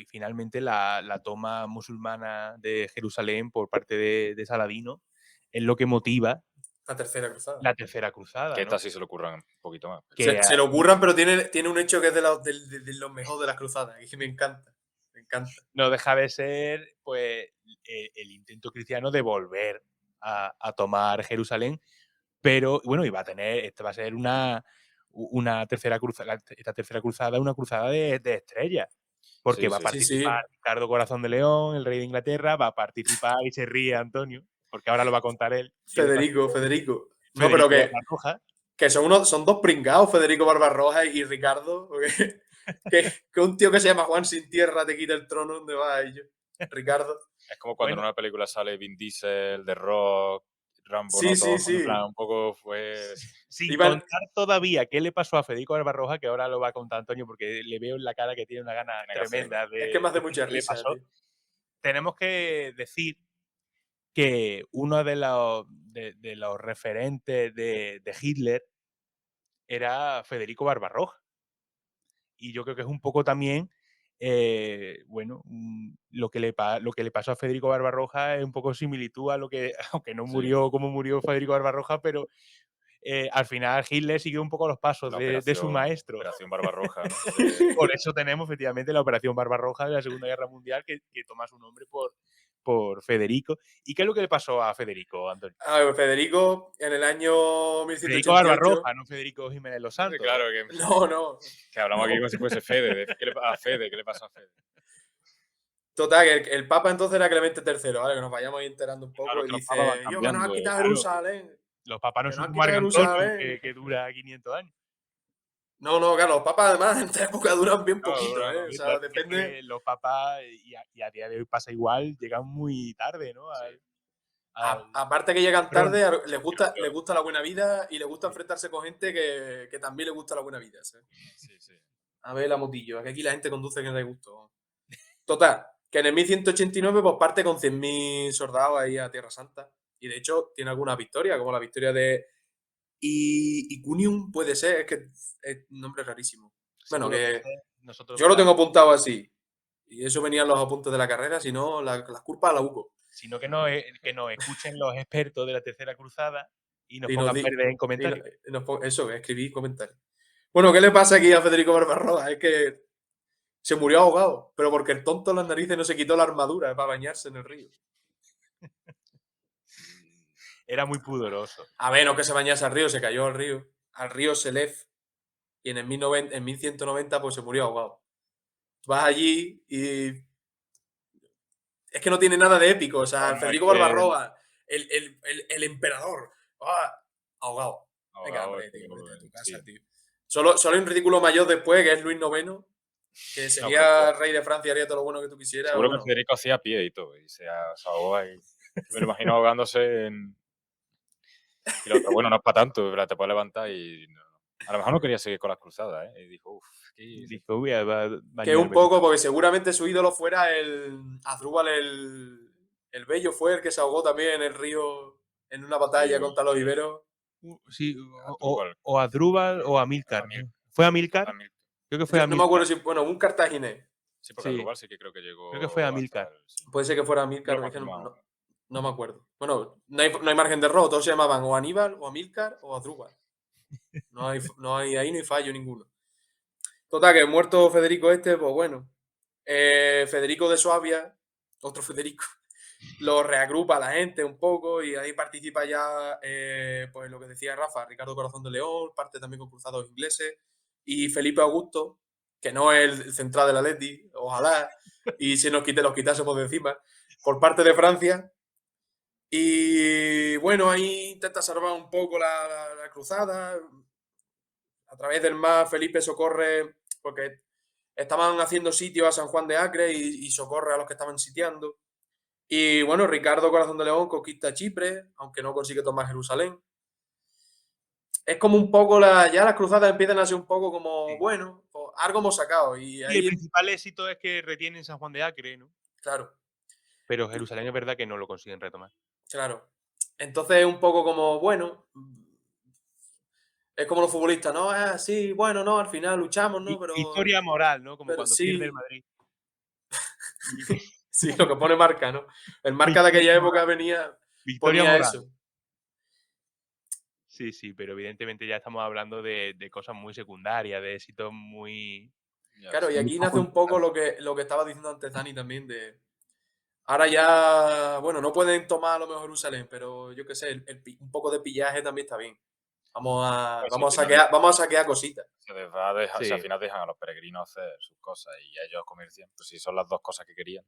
finalmente la toma musulmana de Jerusalén por parte de Saladino es lo que motiva La tercera cruzada. la tercera cruzada, que esta ¿no? sí se le ocurran un poquito más. Que Se lo ocurran, pero tiene un hecho que es de los mejores de las cruzadas. Y que me encanta. Me encanta. no deja de ser, pues, el intento cristiano de volver a tomar Jerusalén, pero bueno, esta va a ser una tercera cruzada, esta tercera cruzada, una cruzada de estrellas, porque Sí, va a sí. Sí, sí. participar Ricardo Corazón de León, el rey de Inglaterra, va a participar, y se ríe Antonio, porque ahora lo va a contar él. Federico. No, pero Federico Barbarroja. que son dos pringados, Federico Barbarroja y Ricardo. Porque, que un tío que se llama Juan Sin Tierra te quita el trono, ¿dónde va ello? Ricardo. Es como cuando en Bueno, una película sale Vin Diesel, The Rock, Rambo, Sí, ¿no? sí, Todo, en sí. plan, un poco fue... Sin Iban- contar todavía qué le pasó a Federico Barbarroja, que ahora lo va a contar Antonio, porque le veo en la cara que tiene una gana Tiene que hacerlo. tremenda Es que me hace de mucha qué le risa, pasó. tío. Tenemos que decir que uno de los referentes de Hitler era Federico Barbarroja. Y yo creo que es un poco también, bueno, lo que le pasó a Federico Barbarroja es un poco similitud a lo que, aunque no Sí. murió como murió Federico Barbarroja, pero al final Hitler siguió un poco los pasos La de su maestro. Operación Barbarroja, ¿no? Por eso tenemos efectivamente la Operación Barbarroja de la Segunda Guerra Mundial que toma su nombre por Federico. ¿Y qué es lo que le pasó a Federico, Antonio? A ver, Federico, en el año Federico 1188. Barbarroja, no Federico Jiménez Los Santos. Claro, No. que hablamos No. aquí como si fuese Fede. ¿Qué le pasó a Fede? Total, que el Papa entonces era Clemente III, ¿vale? Que nos vayamos ahí enterando un poco. Claro, Y que los papas van dice, yo, que nos han cambiando. quitado Claro. Jerusalén. Los papas no Que nos son han como quitado Marco Antonio, Jerusalén. que dura 500 años. No, claro, los papas además en esta época duran bien poquito, duran ¿eh? O poquito. sea, Es depende. que los papas, y a día de hoy pasa igual, llegan muy tarde, ¿no? Aparte que llegan Perdón, tarde, sí, les claro. gusta la buena vida y les gusta enfrentarse con gente que también le gusta la buena vida, ¿sabes? Sí. A ver, la motillo, que aquí la gente conduce que no le gusto. Total, que en el 1189 pues parte con 100.000 soldados ahí a Tierra Santa. Y de hecho tiene algunas victorias, como la victoria de Icunium, puede ser, es que es un nombre rarísimo. Bueno, seguro que nosotros yo lo tengo apuntado así. Y eso venían los apuntes de la carrera, si no, las culpas a la UCO. sino que nos escuchen los expertos de la Tercera Cruzada y nos Y pongan verde en comentarios. eso, escribí comentarios. Bueno, ¿qué le pasa aquí a Federico Barbarroja? Es que se murió ahogado, pero porque el tonto en las narices no se quitó la armadura para bañarse en el río. Era muy pudoroso. A ver, no que se bañase al río, se cayó al río Selef, y en 1190 pues se murió ahogado. Vas allí y es que no tiene nada de épico, o sea, No, Federico es que Barbarroja, el emperador, ahogado. Venga, ahogado hombre, es tío, vete a tu casa, sí. tío. Solo hay un ridículo mayor después, que es Luis IX, que No, sería rey de Francia, haría todo lo bueno que tú quisieras. seguro que Bueno, Federico hacía pie y todo. Y se ahogó ahí. Me lo imagino ahogándose en... Y lo otro, bueno, no es para tanto, pero te puedes levantar y... A lo mejor no quería seguir con las cruzadas, ¿eh? Y dijo, uff, Dijo, voy a que un bañarme. poco, porque seguramente su ídolo fuera el Asdrúbal el Bello, fue el que se ahogó también en el río en una batalla contra los iberos. Sí, Asdrúbal. o Adrúbal o Amílcar. Amílcar. ¿Fue Amílcar? Amílcar. Creo que fue No me Amílcar. acuerdo si, bueno, un cartaginés. Sí, porque Sí, Asdrúbal sí que creo que llegó creo que fue hasta Amílcar. sí. Puede ser que fuera Amílcar, No, es que no. no me acuerdo. Bueno, no hay margen de error, todos se llamaban o Aníbal, o Amílcar, o Asdrúbal. Ahí no hay fallo ninguno. Total, que muerto Federico este, pues bueno. Federico de Suabia, otro Federico, lo reagrupa a la gente un poco y ahí participa ya, pues lo que decía Rafa, Ricardo Corazón de León, parte también con cruzados ingleses, y Felipe Augusto, que no es el central del Atleti, ojalá, y si los quitásemos de encima, por parte de Francia. Y bueno, ahí intenta salvar un poco la cruzada. A través del mar, Felipe socorre, porque estaban haciendo sitio a San Juan de Acre y socorre a los que estaban sitiando. Y bueno, Ricardo Corazón de León conquista Chipre, aunque no consigue tomar Jerusalén. Es como un poco ya las cruzadas empiezan a ser un poco como, Sí. bueno, pues algo hemos sacado. Y Y el ahí, principal éxito es que retienen San Juan de Acre, ¿no? claro, Pero Jerusalén es verdad que no lo consiguen retomar. claro. Entonces es un poco como, bueno, es como los futbolistas, ¿no? Sí, bueno, no, al final luchamos, ¿no? Victoria moral, ¿no? Como Pero cuando pierde el sí, Madrid. sí, lo que pone marca, ¿no? El marca de aquella época Victoria ponía moral. eso. Sí, pero evidentemente ya estamos hablando de cosas muy secundarias, de éxitos muy... Claro, y muy aquí poco nace un poco importantes. lo que estaba diciendo antes Dani también de... Ahora ya, bueno, no pueden tomar a lo mejor Jerusalén, pero yo qué sé, un poco de pillaje también está bien. Pues al final Vamos a saquear cositas. se les va a dejar, si al Sí. final dejan a los peregrinos hacer sus cosas y a ellos comercian, pues si son las dos cosas que querían,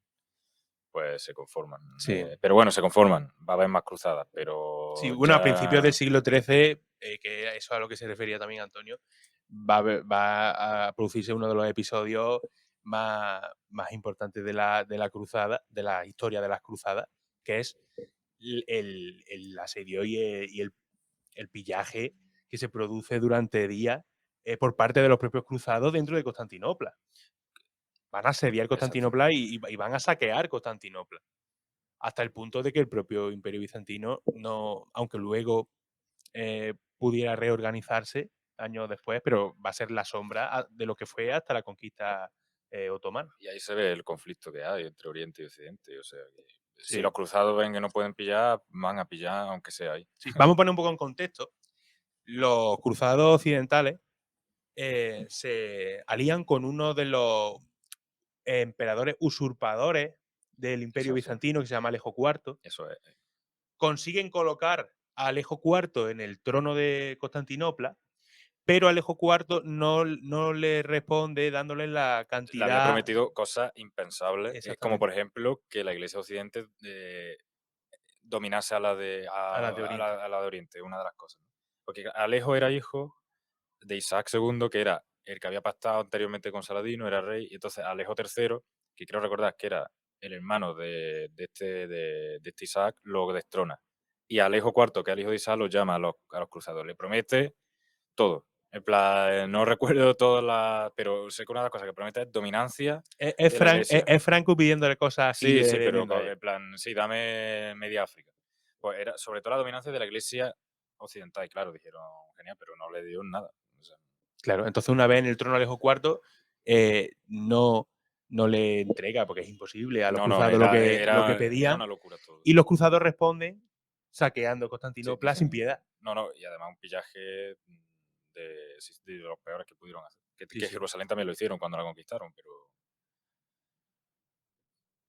pues se conforman. Sí. Pero bueno, se conforman, va a haber más cruzadas, pero Sí, bueno, ya... a principios del siglo XIII, que eso es a lo que se refería también Antonio, va a producirse uno de los episodios más importantes de la cruzada, de la historia de las cruzadas, que es el asedio y el pillaje que se produce durante días por parte de los propios cruzados dentro de Constantinopla. Van a asediar Exacto. Constantinopla y van a saquear Constantinopla. Hasta el punto de que el propio Imperio Bizantino, no, aunque luego pudiera reorganizarse años después, pero va a ser la sombra de lo que fue hasta la conquista otomana. Y ahí se ve el conflicto que hay entre Oriente y Occidente. O sea, que si Sí. los cruzados ven que no pueden pillar, van a pillar aunque sea ahí. Sí, vamos a poner un poco en contexto. Los cruzados occidentales se alían con uno de los emperadores usurpadores del Imperio Eso sí, Bizantino, que se llama Alejo IV. eso es. Consiguen colocar a Alejo IV en el trono de Constantinopla, pero Alejo IV no le responde dándole la Le había cantidad. prometido cosas impensables. Es como, Exactamente. por ejemplo, que la Iglesia Occidente dominase a la de, A la de Oriente. a la de Oriente, una de las cosas. ¿No? Porque Alejo era hijo de Isaac II, que era el que había pactado anteriormente con Saladino, era rey, y entonces Alejo III, que quiero recordar que era el hermano de este Isaac, lo destrona. Y Alejo IV, que es el hijo de Isaac, lo llama a los cruzados, le promete todo. En plan, no recuerdo todas las, pero sé que una de las cosas que promete es dominancia de la iglesia. Es Franco pidiéndole cosas así Sí, sí, pero mierda. en plan, sí, dame media África. Pues era sobre todo la dominancia de la iglesia occidental. Y claro, dijeron, genial, pero no le dio nada. O sea, Claro, entonces una vez en el trono Alejo IV no le entrega, porque es imposible a los no, no, cruzados lo que era pedían, una locura todo. y los cruzados responden saqueando Sí, Constantinopla sin piedad. No, no, y además un pillaje de los peores que pudieron hacer. Sí, Que sí. Jerusalén también lo hicieron cuando la conquistaron, pero...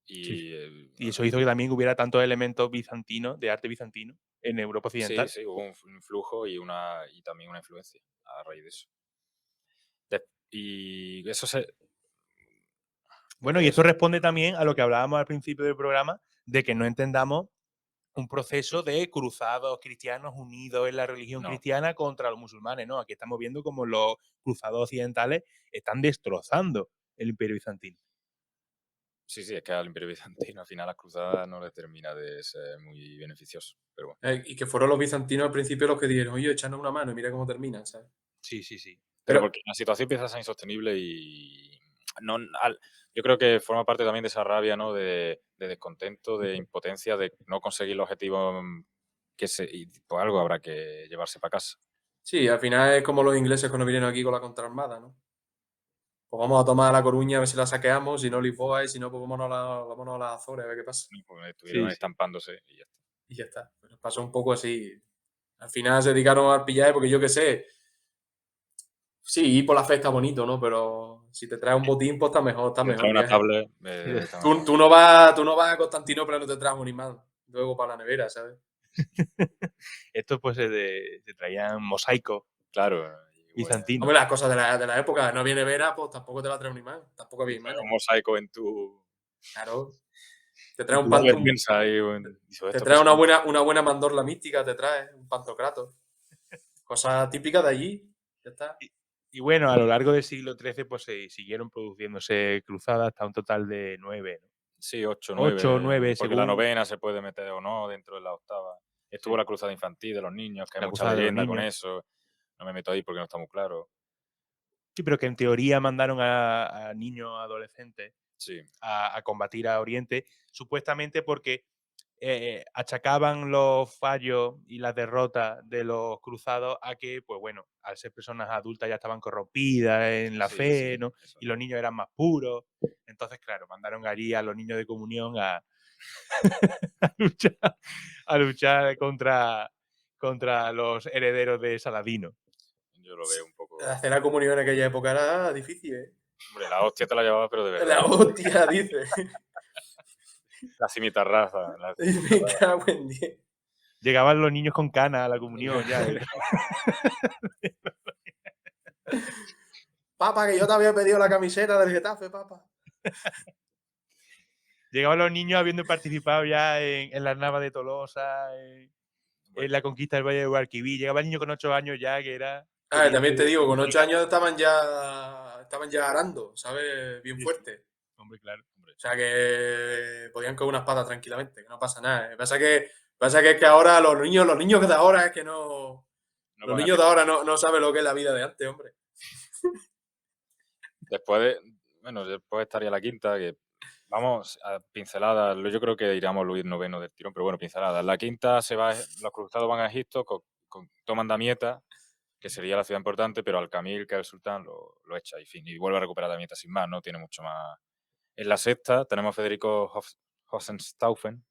Sí. Y, Y eso hizo que también hubiera tantos elementos bizantinos, de arte bizantino, en Europa sí, occidental. sí, hubo un flujo y también una influencia a raíz de eso. Y eso Bueno, y esto responde también a lo que hablábamos al principio del programa, de que no entendamos un proceso de cruzados cristianos unidos en la religión No. cristiana contra los musulmanes, ¿no? Aquí estamos viendo cómo los cruzados occidentales están destrozando el Imperio Bizantino. Sí, es que al Imperio Bizantino al final las cruzadas no le termina de ser muy beneficioso, pero bueno. Y que fueron los bizantinos al principio los que dijeron, oye, échanos una mano y mira cómo termina, ¿sabes? Sí. Pero porque la situación empieza a ser insostenible y no, yo creo que forma parte también de esa rabia, ¿no? De descontento, de impotencia, de no conseguir los objetivos y por algo habrá que llevarse para casa. Sí, al final es como los ingleses cuando vinieron aquí con la contraarmada, ¿no? Pues vamos a tomar La Coruña a ver si la saqueamos, si no Lisboa y si no, pues vámonos a las Azores a ver qué pasa. Pues estuvieron Sí. estampándose y ya está. Y ya está. Pues pasó un poco así. Al final se dedicaron al pillaje porque yo qué sé. Sí, ir por la fe está bonito, ¿no? Pero si te traes un botín, pues está mejor Entra el una viaje. tablet, está mejor. Tú no vas a Constantinopla y no te traes un imán. Luego para la nevera, ¿sabes? Estos pues se traían mosaicos Claro. bizantinos. Hombre, las cosas de la época, no viene nevera, pues tampoco te va a traer un imán. Tampoco había imanes. Un mosaico en tu... Claro. Te en trae un tu panto, vergüenza ahí, te trae una buena mandorla mística, te trae un pantocrato. Cosas típicas de allí. Ya está. Y bueno, a lo largo del siglo XIII pues se siguieron produciéndose cruzadas hasta un total de 9, ¿no? Sí, 8, 8 o 9, porque la según novena se puede meter o no dentro de la octava. Estuvo Sí. la cruzada infantil de los niños, que hay La mucha cruzada de los leyenda con niños. eso. No me meto ahí porque no está muy claro. Sí, pero que en teoría mandaron a niños, adolescentes, Sí, a combatir a Oriente, supuestamente porque achacaban los fallos y las derrotas de los cruzados a que, pues bueno, al ser personas adultas ya estaban corrompidas en la fe, ¿no? eso. Y los niños eran más puros. Entonces, claro, mandaron allí a los niños de comunión a, a luchar contra los herederos de Saladino. Yo lo veo un poco... Hacer la comunión en aquella época era difícil, ¿eh? Hombre, la hostia te la llevaba, pero de verdad. La hostia, dice. La cimitarraza. Y me cago en 10. Llegaban los niños con canas a la comunión ya. Papa, que yo te había pedido la camiseta del Getafe, papa. Llegaban los niños habiendo participado ya en las navas de Tolosa, en la conquista del Valle de Guadalquivir. Llegaba el niño con 8 años ya, que era... También te digo, con 8 años estaban ya arando, ¿sabes? Bien Sí, fuerte. hombre, claro. O sea que podían coger una espada tranquilamente, que no pasa nada. Lo que pasa es que Pasa que es que ahora los niños de ahora es que no. No Los van a niños de ahora no saben lo que es la vida de antes, hombre. Después estaría la quinta, que vamos a pinceladas. Yo creo que iríamos Luis IX del tirón, pero bueno, pinceladas. La quinta los cruzados van a Egipto, toman Damieta, que sería la ciudad importante, pero Al-Kamil, que es el sultán, lo echa y fin. Y vuelve a recuperar Damieta sin más, no tiene mucho más. En la sexta tenemos a Federico Hohenstaufen,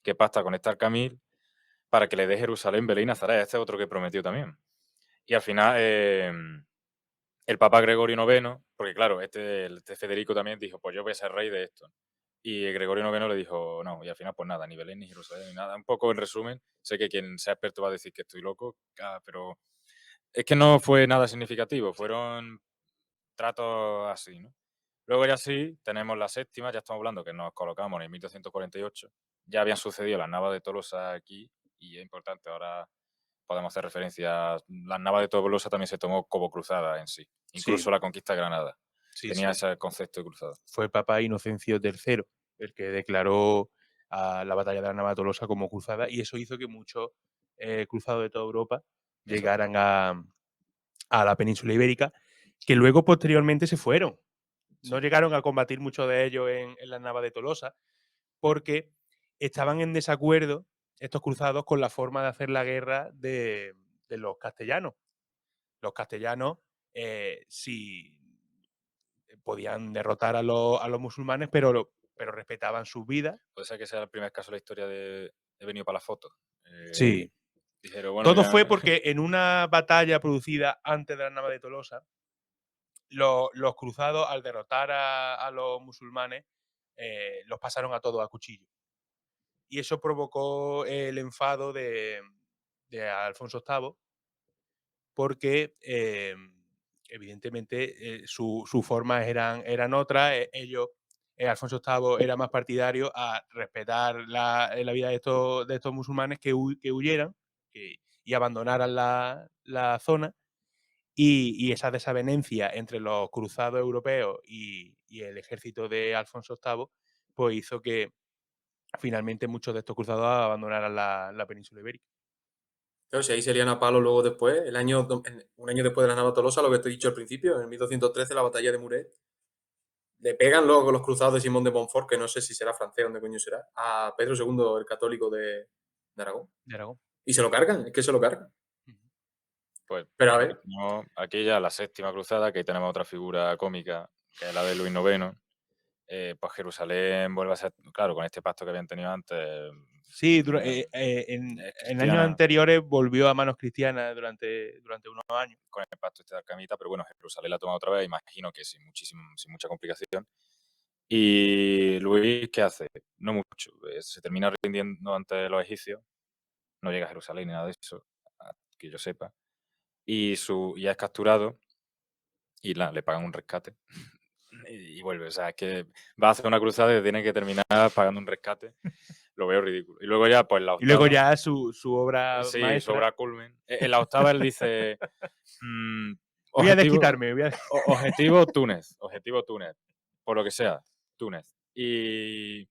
que pacta con este Al-Kamil para que le dé Jerusalén, Belén y Nazaret. Este es otro que prometió también. Y al final, el Papa Gregorio IX, porque claro, este Federico también dijo, pues yo voy a ser rey de esto. Y Gregorio IX le dijo, no, y al final pues nada, ni Belén, ni Jerusalén, ni nada. Un poco en resumen, sé que quien sea experto va a decir que estoy loco, pero es que no fue nada significativo, fueron tratos así, ¿no? Luego ya sí, tenemos la séptima, ya estamos hablando que nos colocamos en el 1248, ya habían sucedido las navas de Tolosa aquí, y es importante, ahora podemos hacer referencia, las navas de Tolosa también se tomó como cruzada en sí, incluso Sí, la conquista de Granada, sí, tenía sí. ese concepto de cruzada. Fue el Papa Inocencio III el que declaró a la batalla de la Nava de Tolosa como cruzada, y eso hizo que muchos cruzados de toda Europa llegaran a la península ibérica, que luego posteriormente se fueron. No Sí. llegaron a combatir muchos de ellos en la Nava de Tolosa, porque estaban en desacuerdo estos cruzados con la forma de hacer la guerra de los castellanos. Los castellanos sí podían derrotar a los musulmanes, pero respetaban sus vidas. Puede ser que sea el primer caso de la historia de he venido para la foto. Sí. Dijeron, bueno, Todo ya... fue porque en una batalla producida antes de la Nava de Tolosa, los cruzados, al derrotar a los musulmanes, los pasaron a todos a cuchillo. Y eso provocó el enfado de Alfonso VIII, porque evidentemente sus formas eran otras. Ellos, Alfonso VIII era más partidario a respetar la vida de estos musulmanes que huyeran y abandonaran la zona. Y esa desavenencia entre los cruzados europeos y el ejército de Alfonso VIII, pues hizo que finalmente muchos de estos cruzados abandonaran la península ibérica. Claro, si ahí se lían a palo luego después, un año después de la Nava Tolosa, lo que te he dicho al principio, en 1213, la batalla de Muret, le pegan luego con los cruzados de Simón de Montfort, que no sé si será francés o dónde coño será, a Pedro II, el católico de Aragón. De Aragón. Y se lo cargan, es que se lo cargan. Pues Pero a bueno, ver, tenemos aquí ya la séptima cruzada, que ahí tenemos otra figura cómica, que es la de Luis IX. Pues Jerusalén vuelve a ser, claro, con este pacto que habían tenido antes, Sí, es en años cristiana, anteriores volvió a manos cristianas durante unos años. con el pacto este de Alcamita, pero bueno, Jerusalén la ha tomado otra vez, imagino que sin mucha complicación. Y Luis, ¿qué hace? No mucho, se termina rindiendo ante los egipcios, no llega a Jerusalén ni nada de eso, que yo sepa, y ya es capturado y le pagan un rescate y vuelve. O sea, es que va a hacer una cruzada y tiene que terminar pagando un rescate. Lo veo ridículo. Y luego ya, pues la Y luego octava. ya su obra Sí, maestra. sobra culmen. En la octava él dice. Voy a Objetivo, desquitarme. objetivo Túnez. Objetivo Túnez. Por lo que sea, Túnez. Y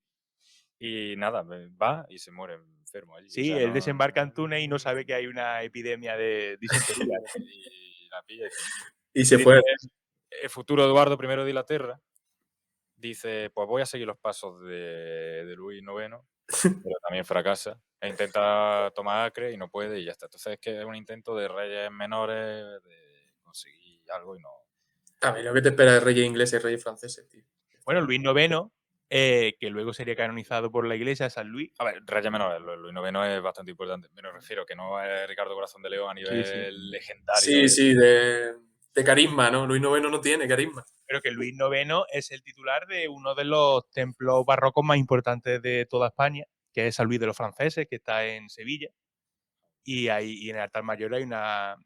nada, va y se muere enfermo allí. O Sí, sea, él no. desembarca en Túnez y no sabe que hay una epidemia de disentería. Y la pilla y fin. y se Dice, fue. el futuro Eduardo I de Inglaterra dice, pues voy a seguir los pasos de Luis IX, pero también fracasa. E intenta tomar Acre y no puede y ya está. Entonces es que es un intento de reyes menores de conseguir algo y no. A ver, lo que te espera de reyes ingleses y reyes franceses, tío. Bueno, Luis IX, que luego sería canonizado por la iglesia, San Luis. A ver, reyes menores, Luis IX es bastante importante. Me refiero que no es Ricardo Corazón de León a nivel legendario. Sí, sí, de carisma, ¿no? Luis IX no tiene carisma. Pero que Luis IX es el titular de uno de los templos barrocos más importantes de toda España, que es San Luis de los Franceses, que está en Sevilla. Y en el altar mayor hay una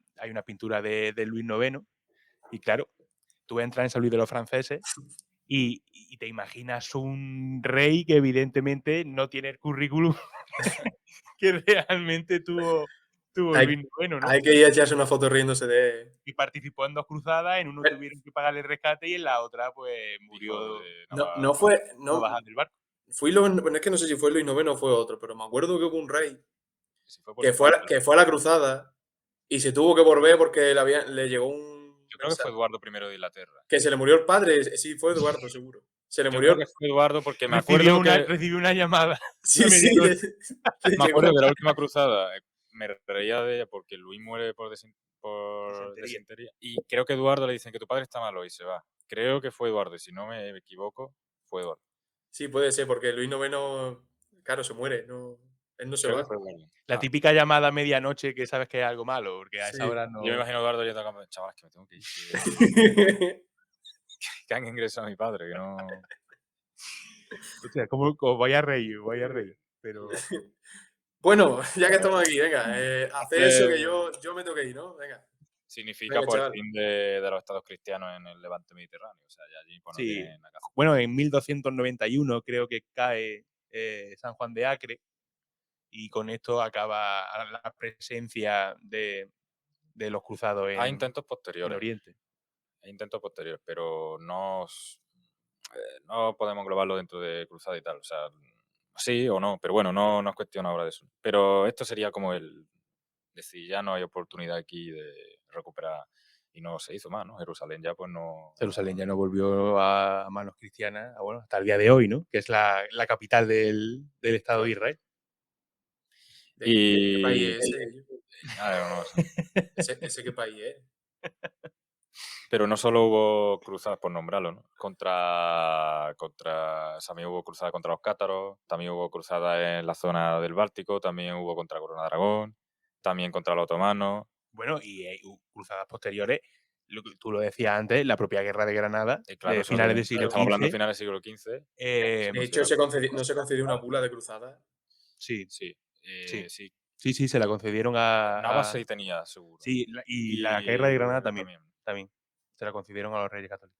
pintura de Luis IX. Y claro, tú entras en San Luis de los Franceses y te imaginas un rey que evidentemente no tiene el currículum que realmente tuvo Hay, Luis IX, ¿no? hay que ir a echarse una foto riéndose de... Y participó en 2 cruzadas, en uno tuvieron que pagarle el rescate y en la otra pues murió Hijo de No, no fue... no No, bajar del barco. bueno, es que no sé si fue Luis IX o fue otro, pero me acuerdo que hubo un rey Si fue por que fue, España, que fue a la cruzada y se tuvo que volver porque le llegó un yo creo que fue mensaje. Eduardo I de Inglaterra. Que se le murió el padre. Sí, fue Eduardo, seguro. Se le Yo murió creo que fue Eduardo porque me Recibió acuerdo una, que recibió una llamada a Sí, sí, medianoche. le me acuerdo llegó. que la última cruzada me reía de ella porque Luis muere por Disentería. desintería. Y creo que Eduardo le dicen que tu padre está malo y se va. Creo que fue Eduardo, y si no me equivoco, fue Eduardo. Sí, puede ser, porque Luis IX, claro, se muere. Él no se Creo que va. fue Eduardo. La Ah, típica llamada a medianoche que sabes que es algo malo, porque a esa Sí. hora yo me no. imagino a Eduardo yendo a campo, chavales, que me tengo que ir, que han ingresado a mi padre, que no... O sea, como voy a reír, voy a reír. Pero Bueno, ya que estamos aquí, venga, hacer eso que Este yo me tengo que ir, ¿no? Venga, significa venga, pues el chaval. fin de los estados cristianos en el levante mediterráneo. O sea, ya allí pues no sí. tienen nada que hacer. Bueno, en 1291 creo que cae San Juan de Acre y con esto acaba la presencia de los cruzados Hay en intentos posteriores. Oriente. Hay intentos posteriores, pero no podemos englobarlo dentro de cruzada y tal. O sea, sí o no, pero bueno, no es cuestión ahora de eso. Pero esto sería como el decir, ya no hay oportunidad aquí de recuperar. Y no se hizo más, ¿no? Jerusalén ya pues no... Jerusalén ya no volvió a manos cristianas, bueno, hasta el día de hoy, ¿no? Que es la capital del Estado de Claro. Israel. ¿De qué país Y... es ese? no sé. ¿Ese qué país es? Pero no solo hubo cruzadas, por nombrarlo, ¿no? También hubo cruzadas contra los cátaros, también hubo cruzadas en la zona del Báltico, también hubo contra Corona de Aragón, también contra los otomanos. Bueno, y cruzadas posteriores, tú lo decías antes, la propia Guerra de Granada, Y claro, de eso es lo finales que del siglo estamos hablando de XV. finales del siglo XV. Se De hecho, considera no se concedió una bula de cruzada. Sí, Sí, sí, sí. sí, se la concedieron Navas sí tenía, seguro. sí, y la Guerra de Granada También. también se la concedieron a los Reyes Católicos.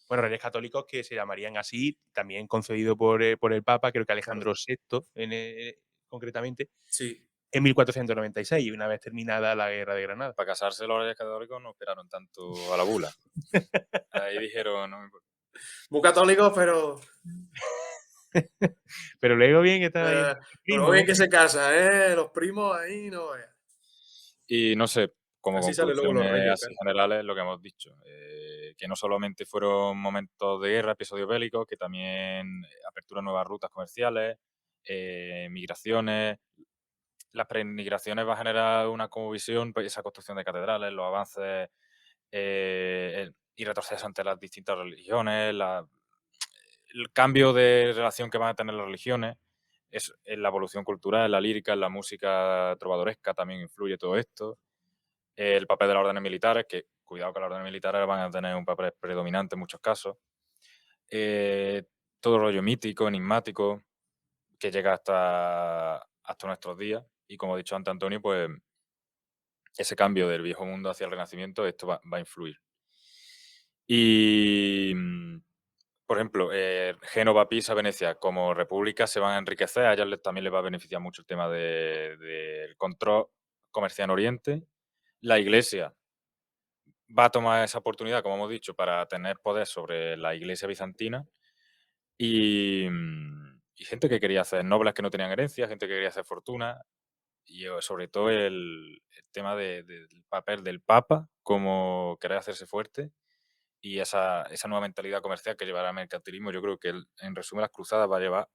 Bueno, Reyes Católicos que se llamarían así, también concedido por el Papa, creo que Claro. Alejandro VI, concretamente, Sí. en 1496, una vez terminada la Guerra de Granada. Para casarse los Reyes Católicos no esperaron tanto a la bula. Ahí dijeron, no me importa. Muy católicos, pero Pero luego bien que está ahí pero bien que se casa, ¿eh? Los primos ahí no veas. Y no sé, como Así salen luego los conclusiones reyes, así claro. generales, lo que hemos dicho, que no solamente fueron momentos de guerra, episodios bélicos, que también apertura de nuevas rutas comerciales, migraciones. Las migraciones va a generar una como visión, pues, esa construcción de catedrales, los avances y retrocesos ante las distintas religiones, el cambio de relación que van a tener las religiones, en la evolución cultural, en la lírica, en la música trovadoresca también influye todo esto. El papel de las órdenes militares, que cuidado que las órdenes militares van a tener un papel predominante en muchos casos. Todo el rollo mítico, enigmático, que llega hasta nuestros días. Y como ha dicho antes Antonio, pues ese cambio del viejo mundo hacia el renacimiento, esto va a influir. Y, por ejemplo, Génova, Pisa, Venecia, como república se van a enriquecer, a ellas también les va a beneficiar mucho el tema del control comercial en Oriente. La Iglesia va a tomar esa oportunidad, como hemos dicho, para tener poder sobre la Iglesia bizantina y gente que quería hacer, nobles que no tenían herencia, gente que quería hacer fortuna y sobre todo el tema del papel del Papa, como querer hacerse fuerte y esa nueva mentalidad comercial que llevará al mercantilismo. Yo creo que, en resumen, las cruzadas va a llevar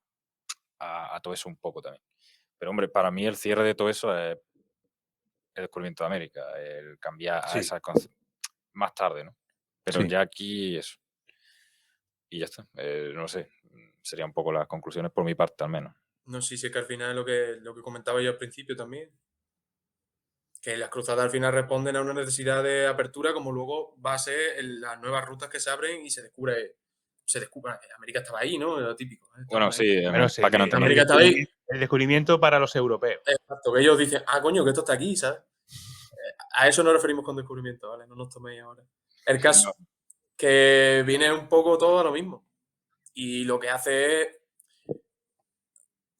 a todo eso un poco también. Pero, hombre, para mí el cierre de todo eso es el descubrimiento de América, el cambiar a Sí, esa más tarde, ¿no? Pero sí. ya aquí eso. Y ya está. No sé, serían un poco las conclusiones por mi parte al menos. No sé si es que al final lo que comentaba yo al principio también, que las cruzadas al final responden a una necesidad de apertura, como luego va a ser las nuevas rutas que se abren y se descubre, América estaba ahí, ¿no? Lo típico, Bueno, estaban ahí. sí, Bueno, para que no América entendamos. estaba ahí, el descubrimiento para los europeos. exacto, que ellos dicen, coño, que esto está aquí, ¿sabes? A eso nos referimos con descubrimiento, ¿vale? No nos toméis ahora. El Sí, no, caso, que viene un poco todo a lo mismo. Y lo que hace es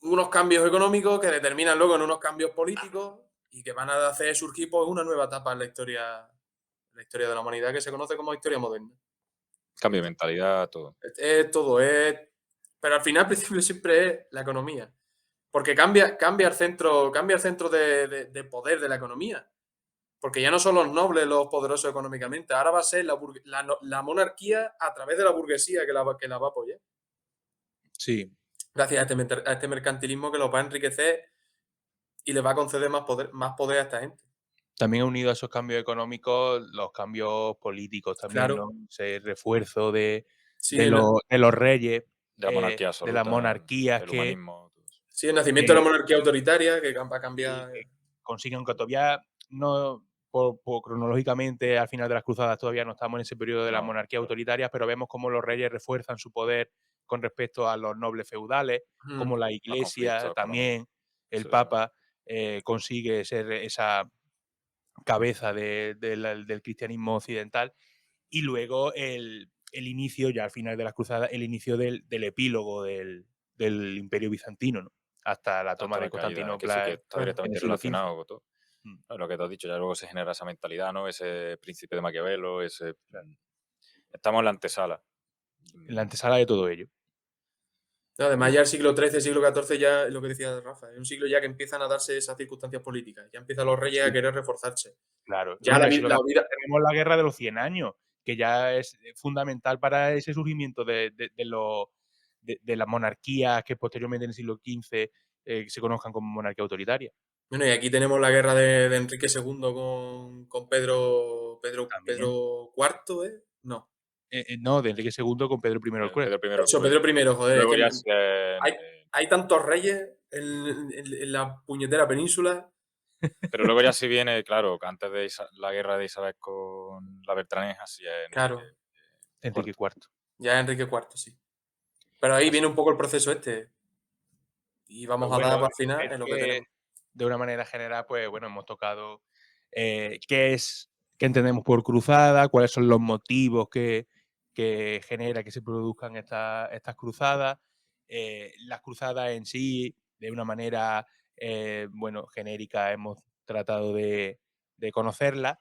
unos cambios económicos que determinan luego en unos cambios políticos y que van a hacer surgir pues, una nueva etapa en la historia de la humanidad que se conoce como historia moderna. cambio de mentalidad, todo. Es todo, es Pero al final, al principio, siempre es la economía. Porque cambia el centro de poder de la economía. Porque ya no son los nobles los poderosos económicamente, ahora va a ser la monarquía a través de la burguesía que la va a apoyar. Sí. Gracias a este mercantilismo que los va a enriquecer y les va a conceder más poder a esta gente. También unido a esos cambios económicos, los cambios políticos también, Claro. ¿no? Ese refuerzo de Sí, el, los reyes, De la monarquía de absoluta, las monarquías el que humanismo. Todo eso. sí, el nacimiento de la monarquía autoritaria que va a y cambiar. que consiguen, aunque todavía no, cronológicamente, al final de las cruzadas, todavía no estamos en ese periodo de las No, monarquías claro. autoritarias, pero vemos cómo los reyes refuerzan su poder con respecto a los nobles feudales, como la Los iglesia conflictos también, económicos. el Sí. papa consigue ser esa cabeza del cristianismo occidental, y luego el inicio, ya al final de las cruzadas, el inicio del epílogo del Imperio Bizantino, ¿no? Hasta la toma Hasta de la caída, que sí Constantinopla que está Claro. en directamente el siglo XV. relacionado con todo. No, lo que te has dicho, ya luego se genera esa mentalidad, ¿no? Ese príncipe de Maquiavelo, ese... Estamos en la antesala. En la antesala de todo ello. No, además, ya el siglo XIII, siglo XIV, ya es lo que decía Rafa, es un siglo ya que empiezan a darse esas circunstancias políticas. Ya empiezan los reyes a querer reforzarse. Claro. Ya Bueno, la y si lo vida. tenemos la Guerra de los 100 años, que ya es fundamental para ese surgimiento de las monarquías que posteriormente en el siglo XV se conozcan como monarquía autoritaria. Bueno, y aquí tenemos la guerra de Enrique II con Pedro También. IV, ¿eh? No. No, de Enrique II con Pedro I el Cruel. Pedro I el Eso, Cruel. Pedro I, joder. Luego Es que ya sí, hay tantos reyes en la puñetera península. pero luego ya sí viene, claro, antes de la guerra de Isabel con la Beltraneja, sí es Claro, Enrique IV. ya es Enrique IV, sí. Pero ahí viene un poco el proceso este. Y vamos Pues a bueno, dar al final creo en lo que que tenemos. de una manera general, pues bueno, hemos tocado qué entendemos por cruzada, cuáles son los motivos que genera que se produzcan estas cruzadas, las cruzadas en sí, de una manera, bueno, genérica, hemos tratado de conocerlas.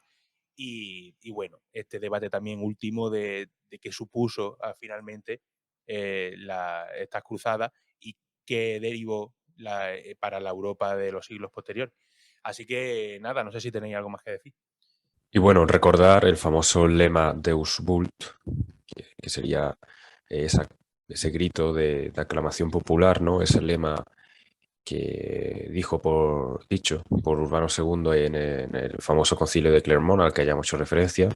Y bueno, este debate también último de qué supuso finalmente estas cruzadas y qué derivó para la Europa de los siglos posteriores. Así que nada, no sé si tenéis algo más que decir. Y bueno, recordar el famoso lema Deus Vult, que sería ese grito de aclamación popular, ¿no? Ese lema que dicho por Urbano II en el famoso concilio de Clermont, al que haya mucho referencia.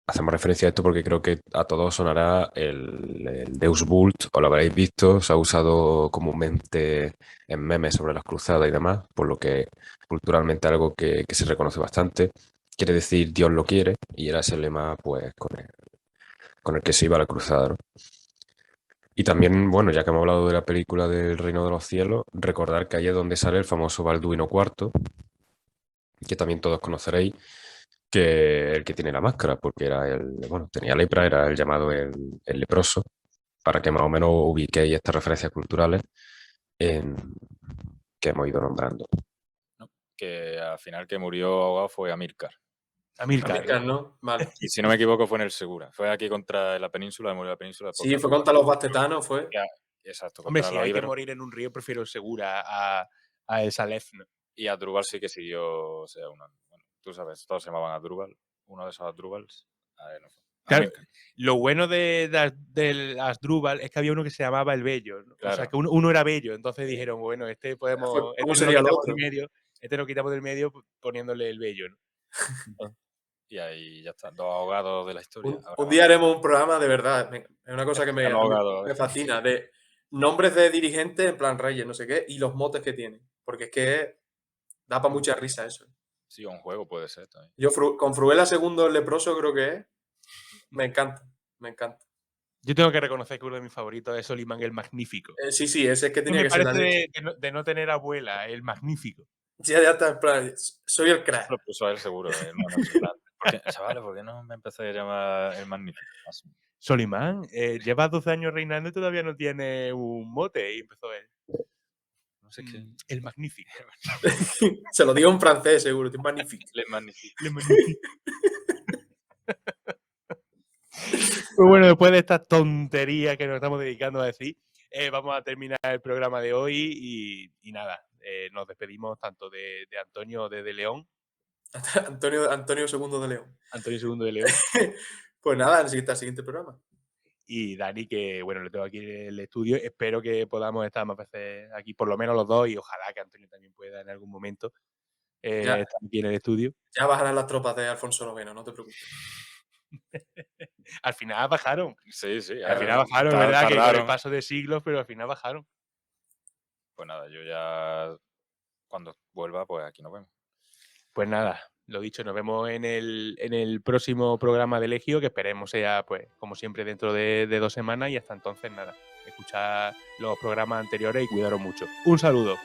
Hacemos referencia a esto porque creo que a todos sonará el Deus Vult, o lo habréis visto, se ha usado comúnmente en memes sobre las cruzadas y demás, por lo que culturalmente algo que se reconoce bastante. Quiere decir Dios lo quiere, y era ese lema pues con el que se iba a la cruzada, ¿no? Y también, bueno, ya que hemos hablado de la película del Reino de los Cielos, recordar que ahí es donde sale el famoso Balduino IV, que también todos conoceréis, que el que tiene la máscara, porque tenía lepra, era el llamado el leproso, para que más o menos ubiquéis estas referencias culturales que hemos ido nombrando. ¿no? Que al final que murió ahogado fue Amílcar. Amílcar, ¿no? Vale. Y si no me equivoco fue en el Segura. Fue aquí contra la península, murió la península. Sí, fue contra los bastetanos, fue. Exacto, Hombre, contra si los hay que íberos. morir en un río, prefiero Segura a el Salef, ¿no? Y Adrúbal sí que siguió, o sea, bueno, tú sabes, todos se llamaban Adrúbal. Uno de esos Adrúbals, no fue. Claro, Amílcar. lo bueno del Asdrúbal es que había uno que se llamaba el Bello, ¿no? Claro. O sea, que uno era bello, entonces dijeron, bueno, ¿Cómo este sería lo lo quitamos otro? del medio, este lo quitamos del medio poniéndole el Bello, ¿no? Y ahí ya está, dos ahogados de la historia. Un día haremos un programa de verdad. Es una cosa que Están ahogados, me fascina. De nombres de dirigentes en plan reyes, no sé qué, y los motes que tienen. Porque es que da para mucha risa eso. Sí, un juego puede ser también. Yo con Fruela II el leproso creo que es. Me encanta, me encanta. Yo tengo que reconocer que uno de mis favoritos es Solimán el Magnífico. Sí, ese es que tenía Me que ser la parece leche. de no tener abuela, el Magnífico. Ya está, en plan, soy el crack. Lo puso a él seguro en una noche. Porque, chavales, ¿por qué no me empecé a llamar el Magnífico? Así. Solimán, lleva 12 años reinando y todavía no tiene un mote, y empezó él. No sé qué. El Magnífico. Se lo digo en francés, seguro. Es magnífico. Le Magnífico. Le Magnífico. Pues bueno, después de estas tonterías que nos estamos dedicando a decir, vamos a terminar el programa de hoy y nada, nos despedimos tanto de Antonio de León, Antonio II de León. Antonio II de León, Pues nada, al siguiente programa. y Dani, que bueno, le tengo aquí en el estudio. Espero que podamos estar más veces aquí, por lo menos los dos, y ojalá que Antonio también pueda en algún momento Ya. estar aquí en el estudio. Ya bajarán las tropas de Alfonso IX, no te preocupes. Al final bajaron, Sí, sí. al final bajaron, es verdad que con el tardaron. paso de siglos, pero al final bajaron. Pues nada, yo ya cuando vuelva, pues aquí nos vemos. Pues nada, lo dicho, nos vemos en el próximo programa de Legio, que esperemos sea, pues, como siempre, dentro de 2 semanas, y hasta entonces, nada, escuchad los programas anteriores y cuidaros mucho. Un saludo.